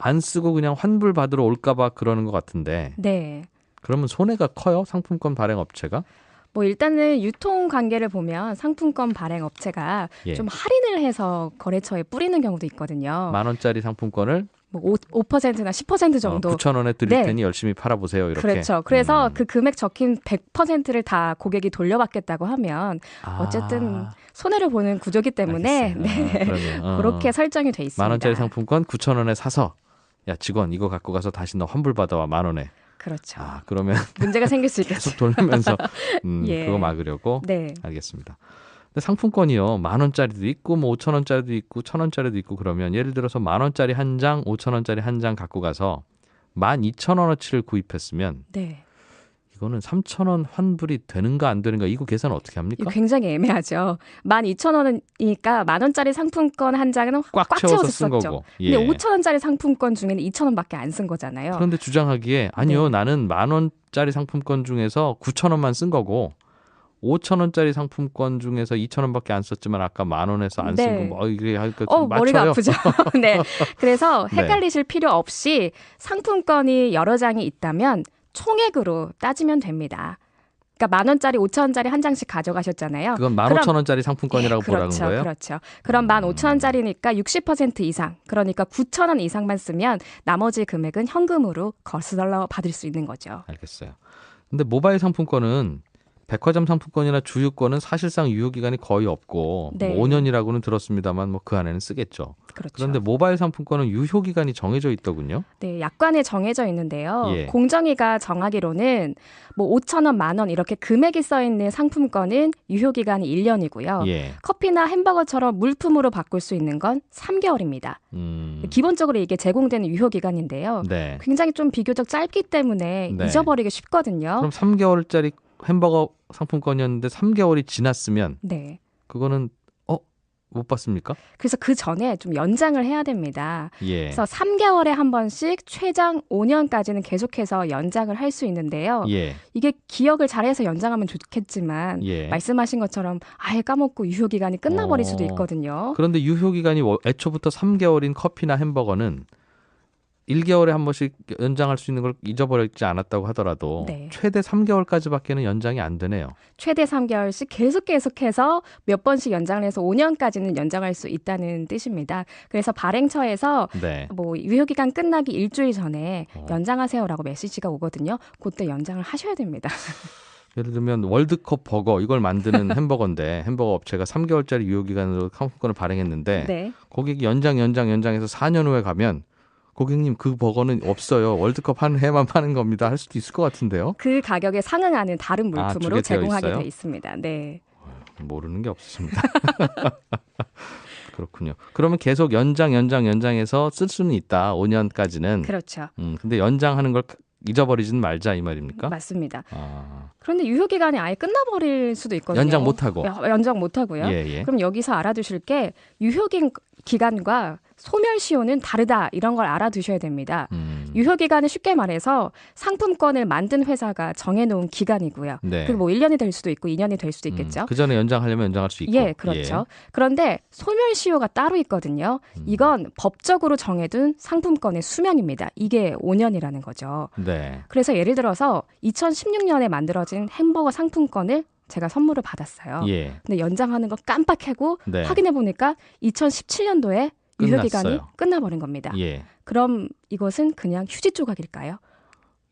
안 쓰고 그냥 환불 받으러 올까 봐 그러는 것 같은데. 네. 그러면 손해가 커요? 상품권 발행 업체가? 뭐 일단은 유통 관계를 보면 상품권 발행 업체가 예. 좀 할인을 해서 거래처에 뿌리는 경우도 있거든요. 10,000원짜리 상품권을 뭐 5%나 10% 정도. 9,000원에 드릴 네. 테니 열심히 팔아보세요. 이렇게. 그렇죠. 그래서 그 금액 적힌 100%를 다 고객이 돌려받겠다고 하면 어쨌든 손해를 보는 구조기 때문에 네. 그렇게 설정이 돼 있습니다. 10,000원짜리 상품권 9,000원에 사서 야 직원 이거 갖고 가서 다시 너 환불 받아와 10,000원에. 그렇죠. 그러면 문제가 생길 수 있겠죠. 계속 돌리면서 예. 그거 막으려고. 네. 알겠습니다. 근데 상품권이요 10,000원짜리도 있고 뭐 5,000원짜리도 있고 1,000원짜리도 있고 그러면 예를 들어서 10,000원짜리 한 장, 5,000원짜리 한 장 갖고 가서 12,000원어치를 구입했으면 네. 이거는 3,000원 환불이 되는가 안 되는가 이거 계산 어떻게 합니까? 이거 굉장히 애매하죠. 12,000원이니까 10,000원짜리 상품권 한 장은 꽉 채워서 쓴 거고. 예. 근데 5,000원짜리 상품권 중에는 2,000원밖에 안 쓴 거잖아요. 그런데 주장하기에 아니요 네. 나는 10,000원짜리 상품권 중에서 9,000원만 쓴 거고 5,000원짜리 상품권 중에서 2,000원밖에 안 썼지만 아까 10,000원에서 안 네. 쓰고 뭐 이게 할까 좀 머리가 맞춰요. 아프죠. 네. 그래서 네. 헷갈리실 필요 없이 상품권이 여러 장이 있다면 총액으로 따지면 됩니다. 그러니까 10,000원짜리, 5,000원짜리 한 장씩 가져가셨잖아요. 그건 15,000원짜리 상품권이라고 보라는 그렇죠, 거예요? 그렇죠. 그럼 15,000원짜리니까 60% 이상, 그러니까 9,000원 이상만 쓰면 나머지 금액은 현금으로 거슬러 받을 수 있는 거죠. 알겠어요. 근데 모바일 상품권은 백화점 상품권이나 주유권은 사실상 유효기간이 거의 없고 네. 뭐 5년이라고는 들었습니다만 뭐 그 안에는 쓰겠죠. 그렇죠. 그런데 모바일 상품권은 유효기간이 정해져 있더군요. 네, 약관에 정해져 있는데요. 예. 공정위가 정하기로는 뭐 5,000원, 10,000원 이렇게 금액이 써 있는 상품권은 유효기간이 1년이고요. 예. 커피나 햄버거처럼 물품으로 바꿀 수 있는 건 3개월입니다. 기본적으로 이게 제공되는 유효기간인데요. 네. 굉장히 좀 비교적 짧기 때문에 네. 잊어버리기 쉽거든요. 그럼 3개월짜리 햄버거 상품권이었는데 3개월이 지났으면 네. 그거는 못 받습니까? 그래서 그 전에 좀 연장을 해야 됩니다. 예. 그래서 3개월에 한 번씩 최장 5년까지는 계속해서 연장을 할 수 있는데요. 예. 이게 기억을 잘해서 연장하면 좋겠지만 예. 말씀하신 것처럼 아예 까먹고 유효기간이 끝나버릴 수도 있거든요. 그런데 유효기간이 애초부터 3개월인 커피나 햄버거는 1개월에 한 번씩 연장할 수 있는 걸 잊어버리지 않았다고 하더라도 네. 최대 3개월까지밖에는 연장이 안 되네요. 최대 3개월씩 계속해서 몇 번씩 연장을 해서 5년까지는 연장할 수 있다는 뜻입니다. 그래서 발행처에서 네. 뭐 유효기간 끝나기 일주일 전에 연장하세요라고 메시지가 오거든요. 그때 연장을 하셔야 됩니다. 예를 들면 월드컵 버거 이걸 만드는 햄버거인데 햄버거 업체가 3개월짜리 유효기간으로 상품권을 발행했는데 네. 고객이 연장해서 4년 후에 가면 고객님 그 버거는 없어요. 월드컵 한 해만 파는 겁니다. 할 수도 있을 것 같은데요. 그 가격에 상응하는 다른 물품으로 주게 되어 제공하게 있어요? 돼 있습니다. 네. 모르는 게 없습니다. 그렇군요. 그러면 계속 연장해서 쓸 수는 있다. 5년까지는. 그렇죠. 근데 연장하는 걸 잊어버리지는 말자 이 말입니까? 맞습니다. 아, 그런데 유효기간이 아예 끝나버릴 수도 있거든요. 연장 못하고. 연장 못하고요. 예. 그럼 여기서 알아두실 게 유효기간과 소멸시효는 다르다 이런 걸 알아두셔야 됩니다. 유효기간은 쉽게 말해서 상품권을 만든 회사가 정해놓은 기간이고요. 네. 그리고 뭐 1년이 될 수도 있고 2년이 될 수도 있겠죠. 그 전에 연장하려면 연장할 수 있고. 예, 그렇죠. 그런데 소멸시효가 따로 있거든요. 이건 법적으로 정해둔 상품권의 수명입니다. 이게 5년이라는 거죠. 네. 그래서 예를 들어서 2016년에 만들어진 햄버거 상품권을 제가 선물을 받았어요. 예. 근데 연장하는 거 깜빡하고 네. 확인해 보니까 2017년도에 유효기간이 끝났어요. 끝나버린 겁니다. 예. 그럼 이것은 그냥 휴지 조각일까요?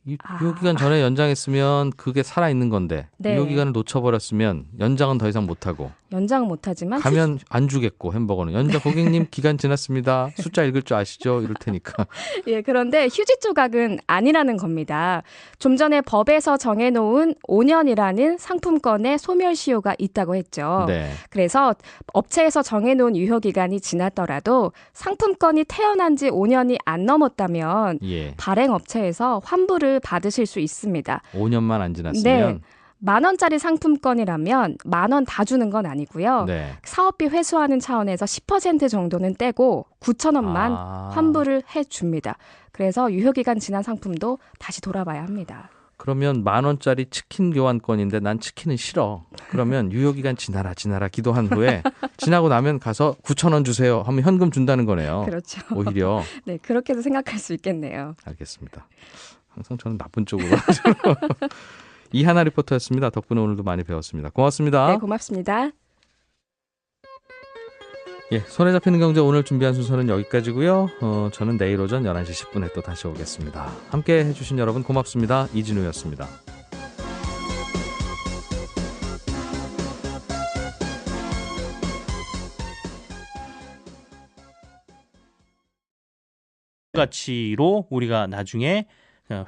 유효기간 전에 연장했으면 그게 살아있는 건데 네. 유효기간을 놓쳐버렸으면 연장은 더 이상 못하고 연장은 못하지만 가면 안 주겠고 햄버거는 연장 고객님 기간 지났습니다. 숫자 읽을 줄 아시죠? 이럴 테니까. 예, 그런데 휴지 조각은 아니라는 겁니다. 좀 전에 법에서 정해놓은 5년이라는 상품권의 소멸시효가 있다고 했죠. 네. 그래서 업체에서 정해놓은 유효기간이 지났더라도 상품권이 태어난 지 5년이 안 넘었다면 예. 발행업체에서 환불을 받으실 수 있습니다. 5년만 안 지났으면 네. 10,000원짜리 상품권이라면 10,000원 다 주는 건 아니고요. 네. 사업비 회수하는 차원에서 10% 정도는 떼고 9,000원만 환불을 해줍니다. 그래서 유효기간 지난 상품도 다시 돌아봐야 합니다. 그러면 10,000원짜리 치킨 교환권인데 난 치킨은 싫어. 그러면 유효기간 지나라 기도한 후에 지나고 나면 가서 9,000원 주세요 하면 현금 준다는 거네요. 그렇죠. 오히려. 네, 그렇게도 생각할 수 있겠네요. 알겠습니다. 항상 저는 나쁜 쪽으로. 이하나 리포터였습니다. 덕분에 오늘도 많이 배웠습니다. 고맙습니다. 네, 고맙습니다. 예, 손에 잡히는 경제 오늘 준비한 순서는 여기까지고요. 저는 내일 오전 11시 10분에 또 다시 오겠습니다. 함께 해주신 여러분 고맙습니다. 이진우였습니다. 가치로 우리가 나중에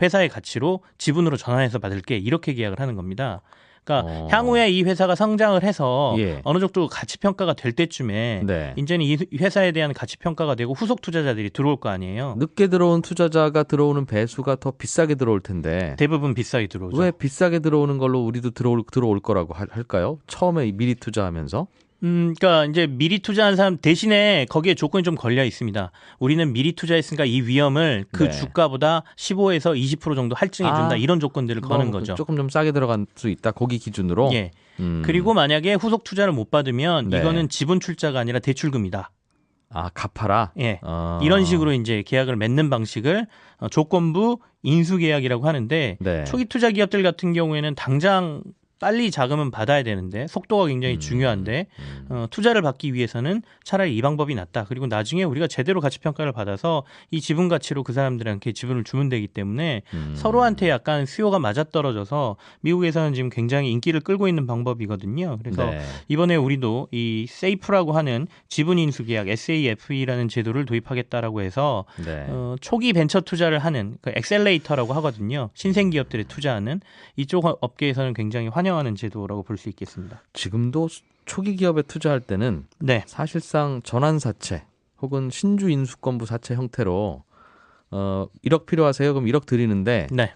회사의 가치로 지분으로 전환해서 받을게 이렇게 계약을 하는 겁니다. 그러니까 향후에 이 회사가 성장을 해서 예. 어느 정도 가치 평가가 될 때쯤에 네. 이제는 이 회사에 대한 가치 평가가 되고 후속 투자자들이 들어올 거 아니에요. 늦게 들어온 투자자가 들어오는 배수가 더 비싸게 들어올 텐데 대부분 비싸게 들어오죠. 왜 비싸게 들어오는 걸로 우리도 들어올 거라고 할까요? 처음에 미리 투자하면서 그러니까 이제 미리 투자한 사람 대신에 거기에 조건이 좀 걸려 있습니다. 우리는 미리 투자했으니까 이 위험을 그 네. 주가보다 15에서 20% 정도 할증해 준다. 이런 조건들을 거는 거죠. 조금 좀 싸게 들어갈 수 있다. 거기 기준으로. 예. 그리고 만약에 후속 투자를 못 받으면 네. 이거는 지분 출자가 아니라 대출금이다. 아, 갚아라. 예. 이런 식으로 이제 계약을 맺는 방식을 조건부 인수 계약이라고 하는데 네. 초기 투자 기업들 같은 경우에는 당장 빨리 자금은 받아야 되는데 속도가 굉장히 중요한데 투자를 받기 위해서는 차라리 이 방법이 낫다. 그리고 나중에 우리가 제대로 가치 평가를 받아서 이 지분 가치로 그 사람들한테 지분을 주면 되기 때문에 서로한테 약간 수요가 맞아떨어져서 미국에서는 지금 굉장히 인기를 끌고 있는 방법이거든요. 그래서 네. 이번에 우리도 이 세이프라고 하는 지분 인수 계약 SAFE라는 제도를 도입하겠다라고 해서 네. 초기 벤처 투자를 하는 그 엑셀레이터라고 하거든요. 신생 기업들에 투자하는 이쪽 업계에서는 굉장히 환영하는 제도라고 볼 수 있겠습니다. 지금도 초기 기업에 투자할 때는 네. 사실상 전환사채 혹은 신주 인수권부 사채 형태로 1억 필요하세요? 그럼 1억 드리는데 네.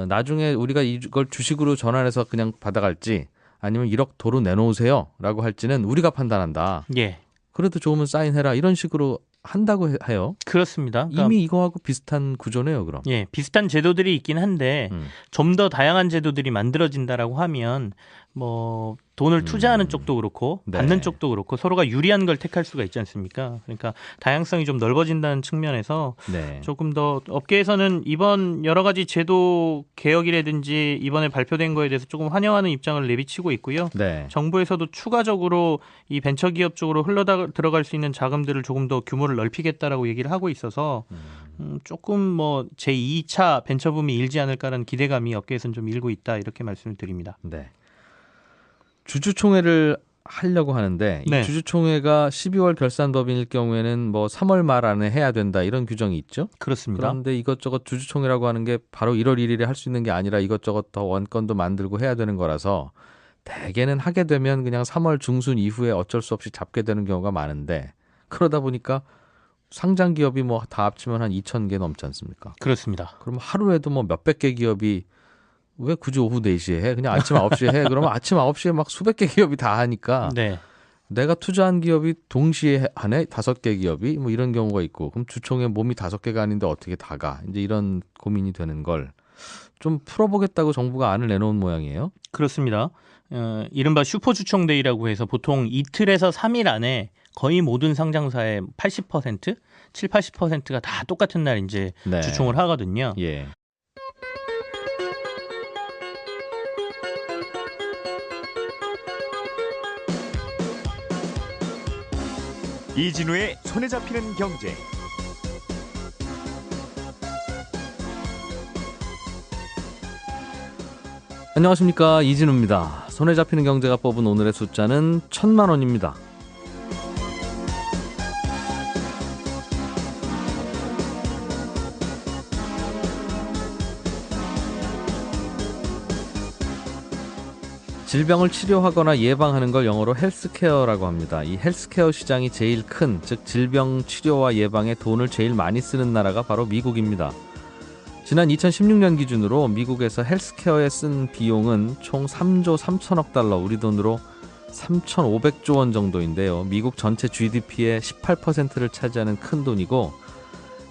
나중에 우리가 이걸 주식으로 전환해서 그냥 받아갈지 아니면 1억 도로 내놓으세요 라고 할지는 우리가 판단한다. 예. 그래도 좋으면 사인해라 이런 식으로 한다고 해요. 그렇습니다. 그러니까 이미 이거하고 비슷한 구조네요, 그럼. 예, 비슷한 제도들이 있긴 한데 좀 더 다양한 제도들이 만들어진다라고 하면 뭐 돈을 투자하는 쪽도 그렇고 네. 받는 쪽도 그렇고 서로가 유리한 걸 택할 수가 있지 않습니까? 그러니까 다양성이 좀 넓어진다는 측면에서 네. 조금 더 업계에서는 이번 여러 가지 제도 개혁이라든지 이번에 발표된 거에 대해서 조금 환영하는 입장을 내비치고 있고요. 네. 정부에서도 추가적으로 이 벤처기업 쪽으로 들어갈 수 있는 자금들을 조금 더 규모를 넓히겠다라고 얘기를 하고 있어서 조금 뭐 제2차 벤처붐이 일지 않을까라는 기대감이 업계에서는 좀 일고 있다 이렇게 말씀을 드립니다. 네. 주주총회를 하려고 하는데 네. 이 주주총회가 12월 결산법인일 경우에는 뭐 3월 말 안에 해야 된다 이런 규정이 있죠. 그렇습니다. 그런데 이것저것 주주총회라고 하는 게 바로 1월 1일에 할 수 있는 게 아니라 이것저것 더 원건도 만들고 해야 되는 거라서 대개는 하게 되면 그냥 3월 중순 이후에 어쩔 수 없이 잡게 되는 경우가 많은데 그러다 보니까 상장 기업이 뭐 다 합치면 한 2,000개 넘지 않습니까? 그렇습니다. 그럼 하루에도 뭐 몇백 개 기업이 왜 굳이 오후 4시에 해? 그냥 아침 9시에 해. 그러면 아침 9시에 막 수백 개 기업이 다 하니까 네. 내가 투자한 기업이 동시에 하네? 5개 기업이? 뭐 이런 경우가 있고 그럼 주총에 몸이 5개가 아닌데 어떻게 다 가? 이제 이런 고민이 되는 걸 좀 풀어보겠다고 정부가 안을 내놓은 모양이에요. 그렇습니다. 이른바 슈퍼주총데이라고 해서 보통 이틀에서 3일 안에 거의 모든 상장사의 80%, 7, 80%가 다 똑같은 날 이제 네. 주총을 하거든요. 예. 이진우의 손에 잡히는 경제. 안녕하십니까, 이진우입니다. 손에 잡히는 경제가 뽑은 오늘의 숫자는 1,000만 원입니다. 질병을 치료하거나 예방하는 걸 영어로 헬스케어라고 합니다. 이 헬스케어 시장이 제일 큰, 즉 질병 치료와 예방에 돈을 제일 많이 쓰는 나라가 바로 미국입니다. 지난 2016년 기준으로 미국에서 헬스케어에 쓴 비용은 총 3조 3천억 달러, 우리 돈으로 3,500조 원 정도인데요. 미국 전체 GDP의 18%를 차지하는 큰 돈이고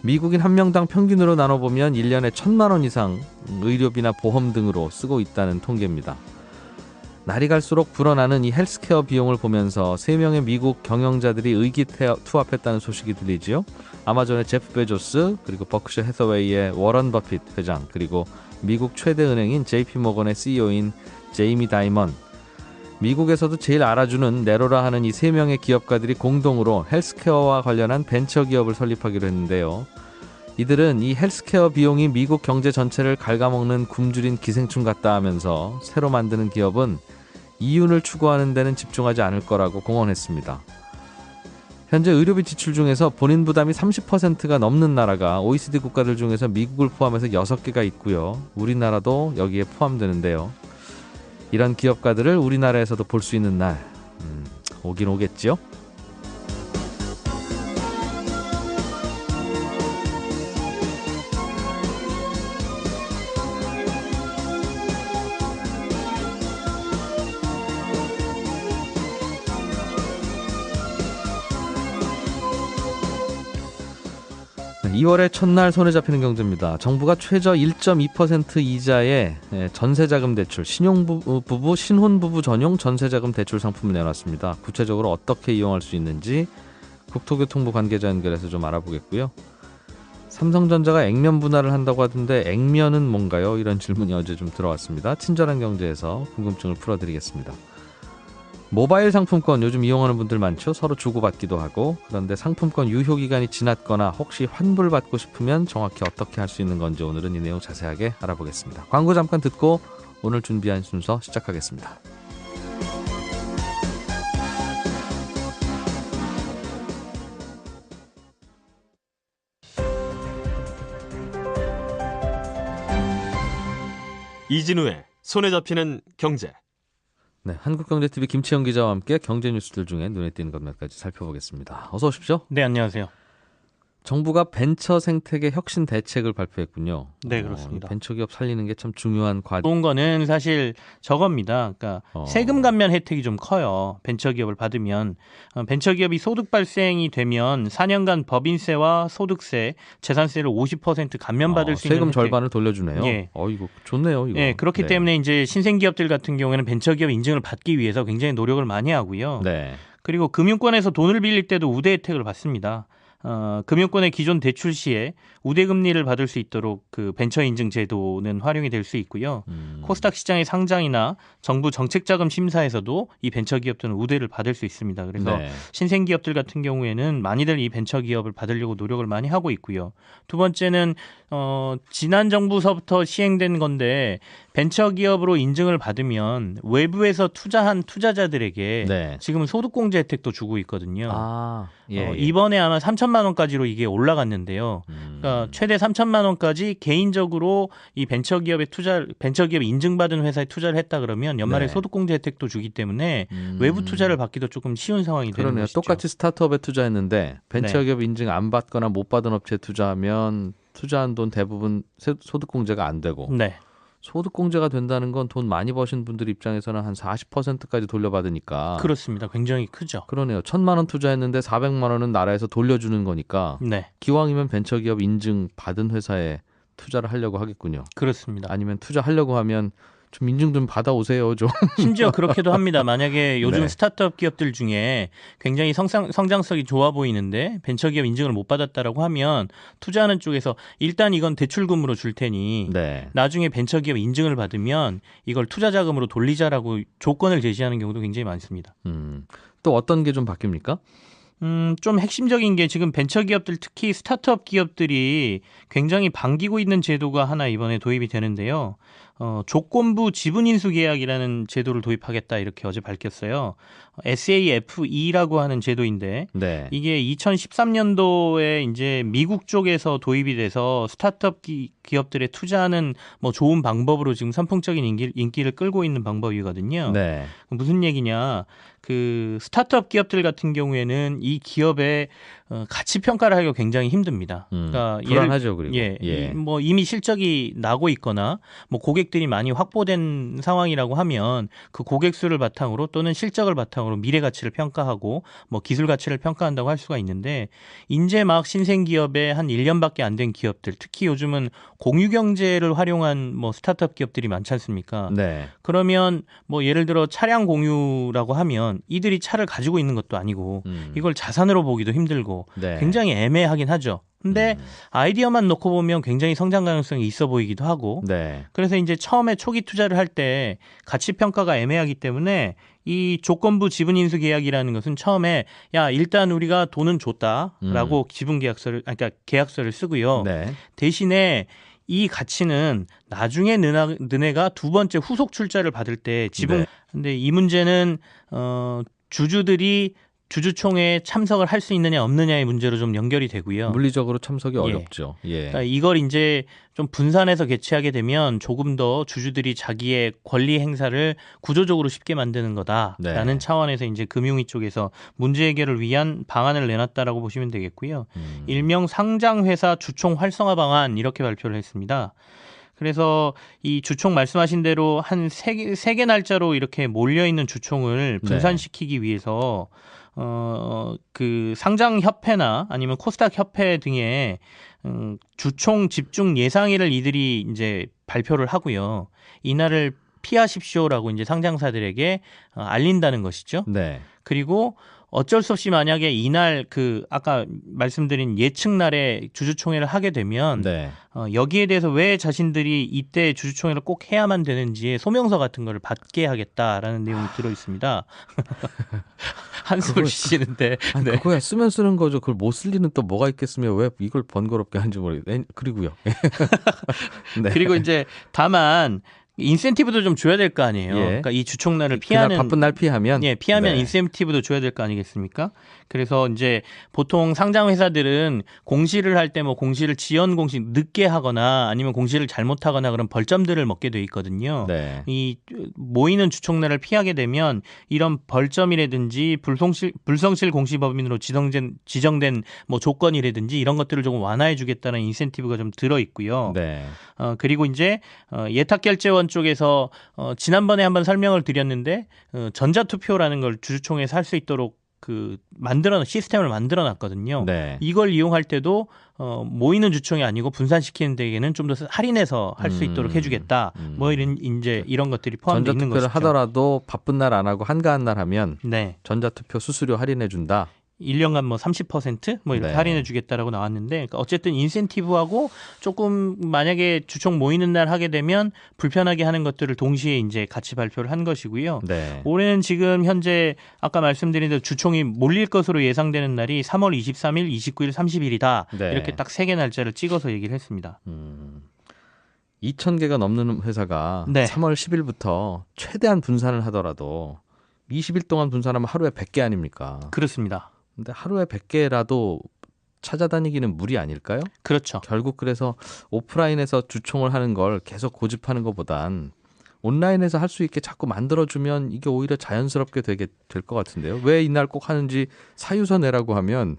미국인 한 명당 평균으로 나눠보면 1년에 1,000만 원 이상 의료비나 보험 등으로 쓰고 있다는 통계입니다. 날이 갈수록 불어나는 이 헬스케어 비용을 보면서 3명의 미국 경영자들이 의기투합했다는 소식이 들리지요. 아마존의 제프 베조스, 그리고 버크셔 해서웨이의 워런 버핏 회장, 그리고 미국 최대 은행인 JP모건의 CEO인 제이미 다이먼. 미국에서도 제일 알아주는 네로라 하는 이 3명의 기업가들이 공동으로 헬스케어와 관련한 벤처기업을 설립하기로 했는데요. 이들은 이 헬스케어 비용이 미국 경제 전체를 갉아먹는 굶주린 기생충 같다 하면서 새로 만드는 기업은 이윤을 추구하는 데는 집중하지 않을 거라고 공언했습니다. 현재 의료비 지출 중에서 본인 부담이 30%가 넘는 나라가 OECD 국가들 중에서 미국을 포함해서 6개가 있고요. 우리나라도 여기에 포함되는데요. 이런 기업가들을 우리나라에서도 볼 수 있는 날 오긴 오겠지요. 2월의 첫날 손에 잡히는 경제입니다. 정부가 최저 1.2% 이자의 전세자금 대출, 신혼부부 전용 전세자금 대출 상품을 내놨습니다. 구체적으로 어떻게 이용할 수 있는지 국토교통부 관계자 연결해서 좀 알아보겠고요. 삼성전자가 액면 분할을 한다고 하던데 액면은 뭔가요? 이런 질문이 어제 좀 들어왔습니다. 친절한 경제에서 궁금증을 풀어드리겠습니다. 모바일 상품권 요즘 이용하는 분들 많죠. 서로 주고받기도 하고. 그런데 상품권 유효기간이 지났거나 혹시 환불받고 싶으면 정확히 어떻게 할 수 있는 건지 오늘은 이 내용 자세하게 알아보겠습니다. 광고 잠깐 듣고 오늘 준비한 순서 시작하겠습니다. 이진우의 손에 잡히는 경제. 네, 한국경제TV 김치영 기자와 함께 경제 뉴스들 중에 눈에 띄는 것 몇 가지 살펴보겠습니다. 어서 오십시오. 네, 안녕하세요. 정부가 벤처 생태계 혁신 대책을 발표했군요. 네, 그렇습니다. 벤처기업 살리는 게 참 중요한 과제. 좋은 거는 사실 저겁니다. 그러니까 세금 감면 혜택이 좀 커요. 벤처기업을 받으면. 벤처기업이 소득 발생이 되면 4년간 법인세와 소득세, 재산세를 50% 감면받을 수 있는 세금 혜택. 절반을 돌려주네요. 예. 이거 좋네요. 이거. 네, 그렇기 때문에 이제 신생기업들 같은 경우에는 벤처기업 인증을 받기 위해서 굉장히 노력을 많이 하고요. 네. 그리고 금융권에서 돈을 빌릴 때도 우대 혜택을 받습니다. 금융권의 기존 대출 시에 우대금리를 받을 수 있도록 그 벤처 인증 제도는 활용이 될 수 있고요. 코스닥 시장의 상장이나 정부 정책자금 심사에서도 이 벤처 기업들은 우대를 받을 수 있습니다. 그래서 네. 신생기업들 같은 경우에는 많이들 이 벤처 기업을 받으려고 노력을 많이 하고 있고요. 두 번째는 지난 정부서부터 시행된 건데 벤처 기업으로 인증을 받으면 외부에서 투자한 투자자들에게 네. 지금은 소득공제 혜택도 주고 있거든요. 예. 이번에 아마 3천만 원까지로 이게 올라갔는데요. 그러니까 최대 3천만 원까지 개인적으로 이 벤처기업 인증받은 회사에 투자를 했다 그러면 연말에 네. 소득공제 혜택도 주기 때문에 외부 투자를 받기도 조금 쉬운 상황이 되는 그러네요. 것이죠. 똑같이 스타트업에 투자했는데 벤처기업 인증 안 받거나 못 받은 업체에 투자하면 투자한 돈 대부분 소득공제가 안 되고 네. 소득공제가 된다는 건 돈 많이 버신 분들 입장에서는 한 40%까지 돌려받으니까. 그렇습니다. 굉장히 크죠. 그러네요. 1,000만 원 투자했는데 400만 원은 나라에서 돌려주는 거니까 네. 기왕이면 벤처기업 인증 받은 회사에 투자를 하려고 하겠군요. 그렇습니다. 아니면 투자하려고 하면 좀 인증 좀 받아오세요. 좀. 심지어 그렇게도 합니다. 만약에 요즘 네. 스타트업 기업들 중에 굉장히 성장성이 좋아 보이는데 벤처기업 인증을 못 받았다라고 하면 투자하는 쪽에서 일단 이건 대출금으로 줄 테니 네. 나중에 벤처기업 인증을 받으면 이걸 투자자금으로 돌리자라고 조건을 제시하는 경우도 굉장히 많습니다. 또 어떤 게 좀 바뀝니까? 좀 핵심적인 게 지금 벤처기업들 특히 스타트업 기업들이 굉장히 반기고 있는 제도가 하나 이번에 도입이 되는데요. 조건부 지분인수 계약이라는 제도를 도입하겠다 이렇게 어제 밝혔어요. SAFE라고 하는 제도인데 네. 이게 2013년도에 이제 미국 쪽에서 도입이 돼서 스타트업 기업들에 투자하는 뭐 좋은 방법으로 지금 선풍적인 인기를 끌고 있는 방법이거든요. 네. 무슨 얘기냐? 그 스타트업 기업들 같은 경우에는 이 기업의 가치 평가를 하기가 굉장히 힘듭니다. 그러니까 불안하죠, 그리고. 뭐 이미 실적이 나고 있거나 뭐 고객들이 많이 확보된 상황이라고 하면 그 고객 수를 바탕으로 또는 실적을 바탕으로 미래 가치를 평가하고 뭐 기술 가치를 평가한다고 할 수가 있는데 이제 막 신생 기업에 한 1년밖에 안 된 기업들, 특히 요즘은 공유 경제를 활용한 뭐 스타트업 기업들이 많지 않습니까? 네. 그러면 뭐 예를 들어 차량 공유라고 하면 이들이 차를 가지고 있는 것도 아니고 이걸 자산으로 보기도 힘들고 네. 굉장히 애매하긴 하죠. 근데 아이디어만 놓고 보면 굉장히 성장 가능성이 있어 보이기도 하고 네. 그래서 이제 처음에 초기 투자를 할 때 가치 평가가 애매하기 때문에 이 조건부 지분 인수 계약이라는 것은 처음에 야 일단 우리가 돈은 줬다라고 지분 계약서를 그러니까 계약서를 쓰고요. 네. 대신에 이 가치는 나중에 너네가 두 번째 후속 출자를 받을 때 지분. 네. 근데 이 문제는 주주들이 주주총회에 참석을 할 수 있느냐 없느냐의 문제로 좀 연결이 되고요. 물리적으로 참석이 어렵죠. 예. 그러니까 이걸 이제 좀 분산해서 개최하게 되면 조금 더 주주들이 자기의 권리 행사를 구조적으로 쉽게 만드는 거다라는 네. 차원에서 이제 금융위 쪽에서 문제 해결을 위한 방안을 내놨다라고 보시면 되겠고요. 일명 상장회사 주총 활성화 방안 이렇게 발표를 했습니다. 그래서 이 주총 말씀하신 대로 한 세 개 날짜로 이렇게 몰려있는 주총을 분산시키기 위해서 그 상장협회나 아니면 코스닥 협회 등의 주총 집중 예상일을 이들이 이제 발표를 하고요. 이날을 피하십시오라고 이제 상장사들에게 알린다는 것이죠. 네. 그리고 어쩔 수 없이 만약에 이날 그 아까 말씀드린 예측 날에 주주총회를 하게 되면 네. 여기에 대해서 왜 자신들이 이때 주주총회를 꼭 해야만 되는지의 소명서 같은 거를 받게 하겠다라는 내용이 들어 있습니다. 한숨을 쉬시는데. 아니, 네. 그거야 쓰면 쓰는 거죠. 그걸 못 쓸 리는 또 뭐가 있겠으며 왜 이걸 번거롭게 하는지 모르겠어요. 그리고요. 네. 그리고 이제 다만 인센티브도 좀 줘야 될 거 아니에요. 예. 그러니까 이 주총날을 피하는 그날 바쁜 날 피하면 피하면 네. 인센티브도 줘야 될 거 아니겠습니까? 그래서 이제 보통 상장 회사들은 공시를 할 때 뭐 공시를 지연 공시 늦게 하거나 아니면 공시를 잘못하거나 그런 벌점들을 먹게 돼 있거든요. 네. 이 모이는 주총날을 피하게 되면 이런 벌점이라든지 불성실 공시법인으로 지정된 뭐 조건이라든지 이런 것들을 조금 완화해 주겠다는 인센티브가 좀 들어 있고요. 네. 그리고 이제 예탁결제원 쪽에서 지난번에 한번 설명을 드렸는데 전자투표라는 걸 주주총회에서 할 수 있도록 그 시스템을 만들어 놨거든요. 네. 이걸 이용할 때도 모이는 주총이 아니고 분산시키는 데에는 좀 더 할인해서 할 수 있도록 해주겠다. 뭐 이런 것들이 포함되어 있는 것이죠. 전자투표를 하더라도 바쁜 날 안 하고 한가한 날 하면 네. 전자투표 수수료 할인해 준다. 1년간 뭐 30% 뭐 이렇게 네. 할인해 주겠다라고 나왔는데 그러니까 어쨌든 인센티브하고 조금 만약에 주총 모이는 날 하게 되면 불편하게 하는 것들을 동시에 이제 같이 발표를 한 것이고요. 네. 올해는 지금 현재 아까 말씀드린 대로 주총이 몰릴 것으로 예상되는 날이 3월 23일, 29일, 30일이다. 네. 이렇게 딱 3개 날짜를 찍어서 얘기를 했습니다. 2,000개가 넘는 회사가 네. 3월 10일부터 최대한 분산을 하더라도 20일 동안 분산하면 하루에 100개 아닙니까? 그렇습니다. 근데 하루에 100개라도 찾아다니기는 무리 아닐까요? 그렇죠. 결국 그래서 오프라인에서 주총을 하는 걸 계속 고집하는 것보단 온라인에서 할 수 있게 자꾸 만들어주면 이게 오히려 자연스럽게 되게 될 것 같은데요. 왜 이날 꼭 하는지 사유서 내라고 하면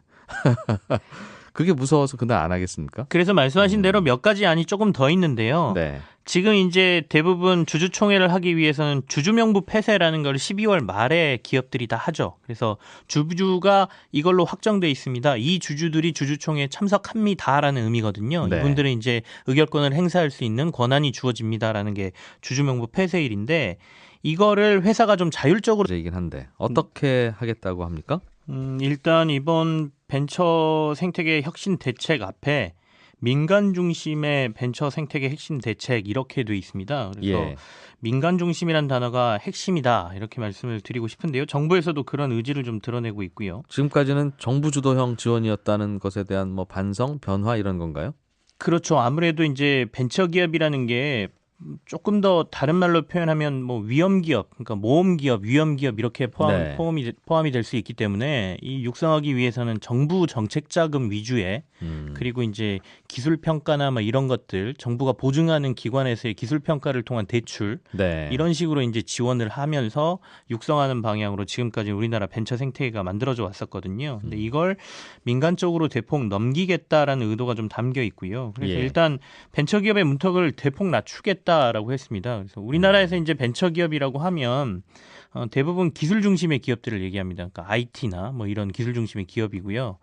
그게 무서워서 그날 안 하겠습니까? 그래서 말씀하신 대로 몇 가지 안이 조금 더 있는데요. 네. 지금 이제 대부분 주주총회를 하기 위해서는 주주명부 폐쇄라는 걸 12월 말에 기업들이 다 하죠. 그래서 주주가 이걸로 확정돼 있습니다. 이 주주들이 주주총회에 참석합니다라는 의미거든요. 네. 이분들은 이제 의결권을 행사할 수 있는 권한이 주어집니다라는 게 주주명부 폐쇄일인데 이거를 회사가 좀 자율적으로 이긴 한데 어떻게 하겠다고 합니까? 일단 이번 벤처 생태계 혁신 대책 앞에 민간 중심의 벤처 생태계 핵심 대책 이렇게 돼 있습니다. 그래서 예. 민간 중심이란 단어가 핵심이다 이렇게 말씀을 드리고 싶은데요. 정부에서도 그런 의지를 좀 드러내고 있고요. 지금까지는 정부 주도형 지원이었다는 것에 대한 뭐 반성, 변화 이런 건가요? 그렇죠. 아무래도 이제 벤처 기업이라는 게 조금 더 다른 말로 표현하면 뭐 위험 기업, 그러니까 모험 기업, 위험 기업 이렇게 포함이 될 수 있기 때문에 이 육성하기 위해서는 정부 정책 자금 위주의 그리고 이제 기술 평가나 뭐 이런 것들 정부가 보증하는 기관에서의 기술 평가를 통한 대출 네. 이런 식으로 이제 지원을 하면서 육성하는 방향으로 지금까지 우리나라 벤처 생태계가 만들어져 왔었거든요. 근데 이걸 민간 쪽으로 대폭 넘기겠다라는 의도가 좀 담겨 있고요. 그래서 예. 일단 벤처 기업의 문턱을 대폭 낮추겠다라고 했습니다. 그래서 우리나라에서 이제 벤처 기업이라고 하면 대부분 기술 중심의 기업들을 얘기합니다. 그러니까 IT나 뭐 이런 기술 중심의 기업이고요.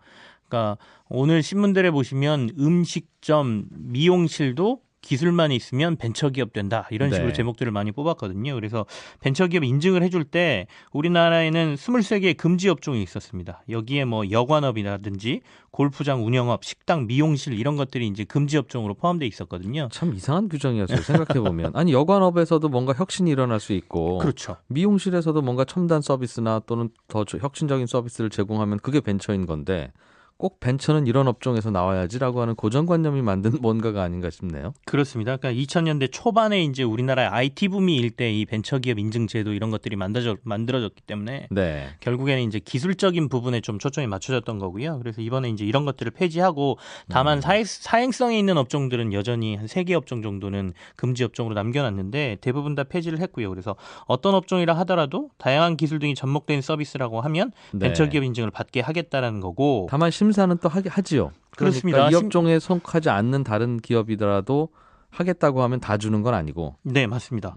그러니까 오늘 신문들에 보시면 음식점, 미용실도 기술만 있으면 벤처기업 된다. 이런 식으로 네. 제목들을 많이 뽑았거든요. 그래서 벤처기업 인증을 해줄 때 우리나라에는 23개의 금지 업종이 있었습니다. 여기에 뭐 여관업이라든지 골프장 운영업, 식당, 미용실 이런 것들이 이제 금지 업종으로 포함되어 있었거든요. 참 이상한 규정이었어요. 생각해보면. 아니 여관업에서도 뭔가 혁신이 일어날 수 있고 그렇죠. 미용실에서도 뭔가 첨단 서비스나 또는 더 혁신적인 서비스를 제공하면 그게 벤처인 건데 꼭 벤처는 이런 업종에서 나와야지라고 하는 고정관념이 만든 뭔가가 아닌가 싶네요. 그렇습니다. 그러니까 2000년대 초반에 이제 우리나라의 IT 붐이 일 때 이 벤처기업 인증제도 이런 것들이 만들어졌기 때문에 네. 결국에는 이제 기술적인 부분에 좀 초점이 맞춰졌던 거고요. 그래서 이번에 이제 이런 것들을 폐지하고 다만 사행성이 있는 업종들은 여전히 한 3개 업종 정도는 금지 업종으로 남겨놨는데 대부분 다 폐지를 했고요. 그래서 어떤 업종이라 하더라도 다양한 기술 등이 접목된 서비스라고 하면 네. 벤처기업 인증을 받게 하겠다라는 거고. 다만 심사는 또 하지요. 그렇습니다. 그러니까 이 업종에 속하지 않는 다른 기업이더라도 하겠다고 하면 다 주는 건 아니고. 네, 맞습니다.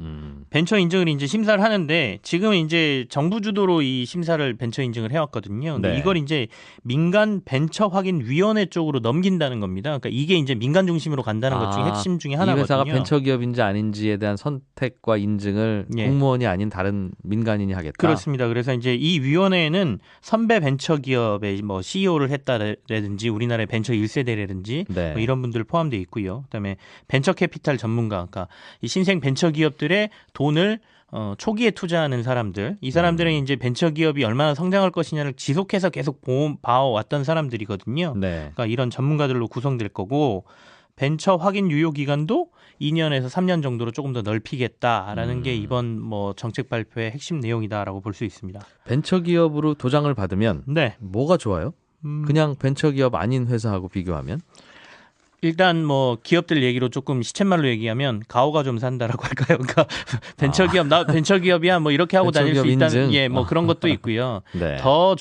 벤처 인증을 이제 심사를 하는데 지금은 이제 정부 주도로 이 심사를 벤처 인증을 해왔거든요. 근데 네. 이걸 이제 민간 벤처 확인 위원회 쪽으로 넘긴다는 겁니다. 그러니까 이게 이제 민간 중심으로 간다는 것 중에 핵심 중에 하나거든요. 이 회사가 벤처 기업인지 아닌지에 대한 선택과 인증을 예. 공무원이 아닌 다른 민간인이 하겠다. 그렇습니다. 그래서 이제 이 위원회에는 선배 벤처 기업의 뭐 CEO를 했다라든지 우리나라의 벤처 1세대라든지 네. 뭐 이런 분들 포함되어 있고요. 그다음에 벤처 캐피탈 전문가, 그러니까 이 신생 벤처 기업들의 돈을 초기에 투자하는 사람들, 이 사람들은 이제 벤처 기업이 얼마나 성장할 것이냐를 지속해서 계속 봐왔던 사람들이거든요. 네. 그러니까 이런 전문가들로 구성될 거고 벤처 확인 유효 기간도 2년에서 3년 정도로 조금 더 넓히겠다라는 게 이번 뭐 정책 발표의 핵심 내용이다라고 볼 수 있습니다. 벤처 기업으로 도장을 받으면 네. 뭐가 좋아요? 그냥 벤처 기업 아닌 회사하고 비교하면? 일단 뭐 기업들 얘기로 조금 시쳇말로 얘기하면 가오가 좀 산다라고 할까요? 그러니까 벤처 기업 나 벤처 기업이야 뭐 이렇게 하고 벤처 다닐 수 기업 있다는 인증. 예, 뭐 그런 것도 있고요. 네. 더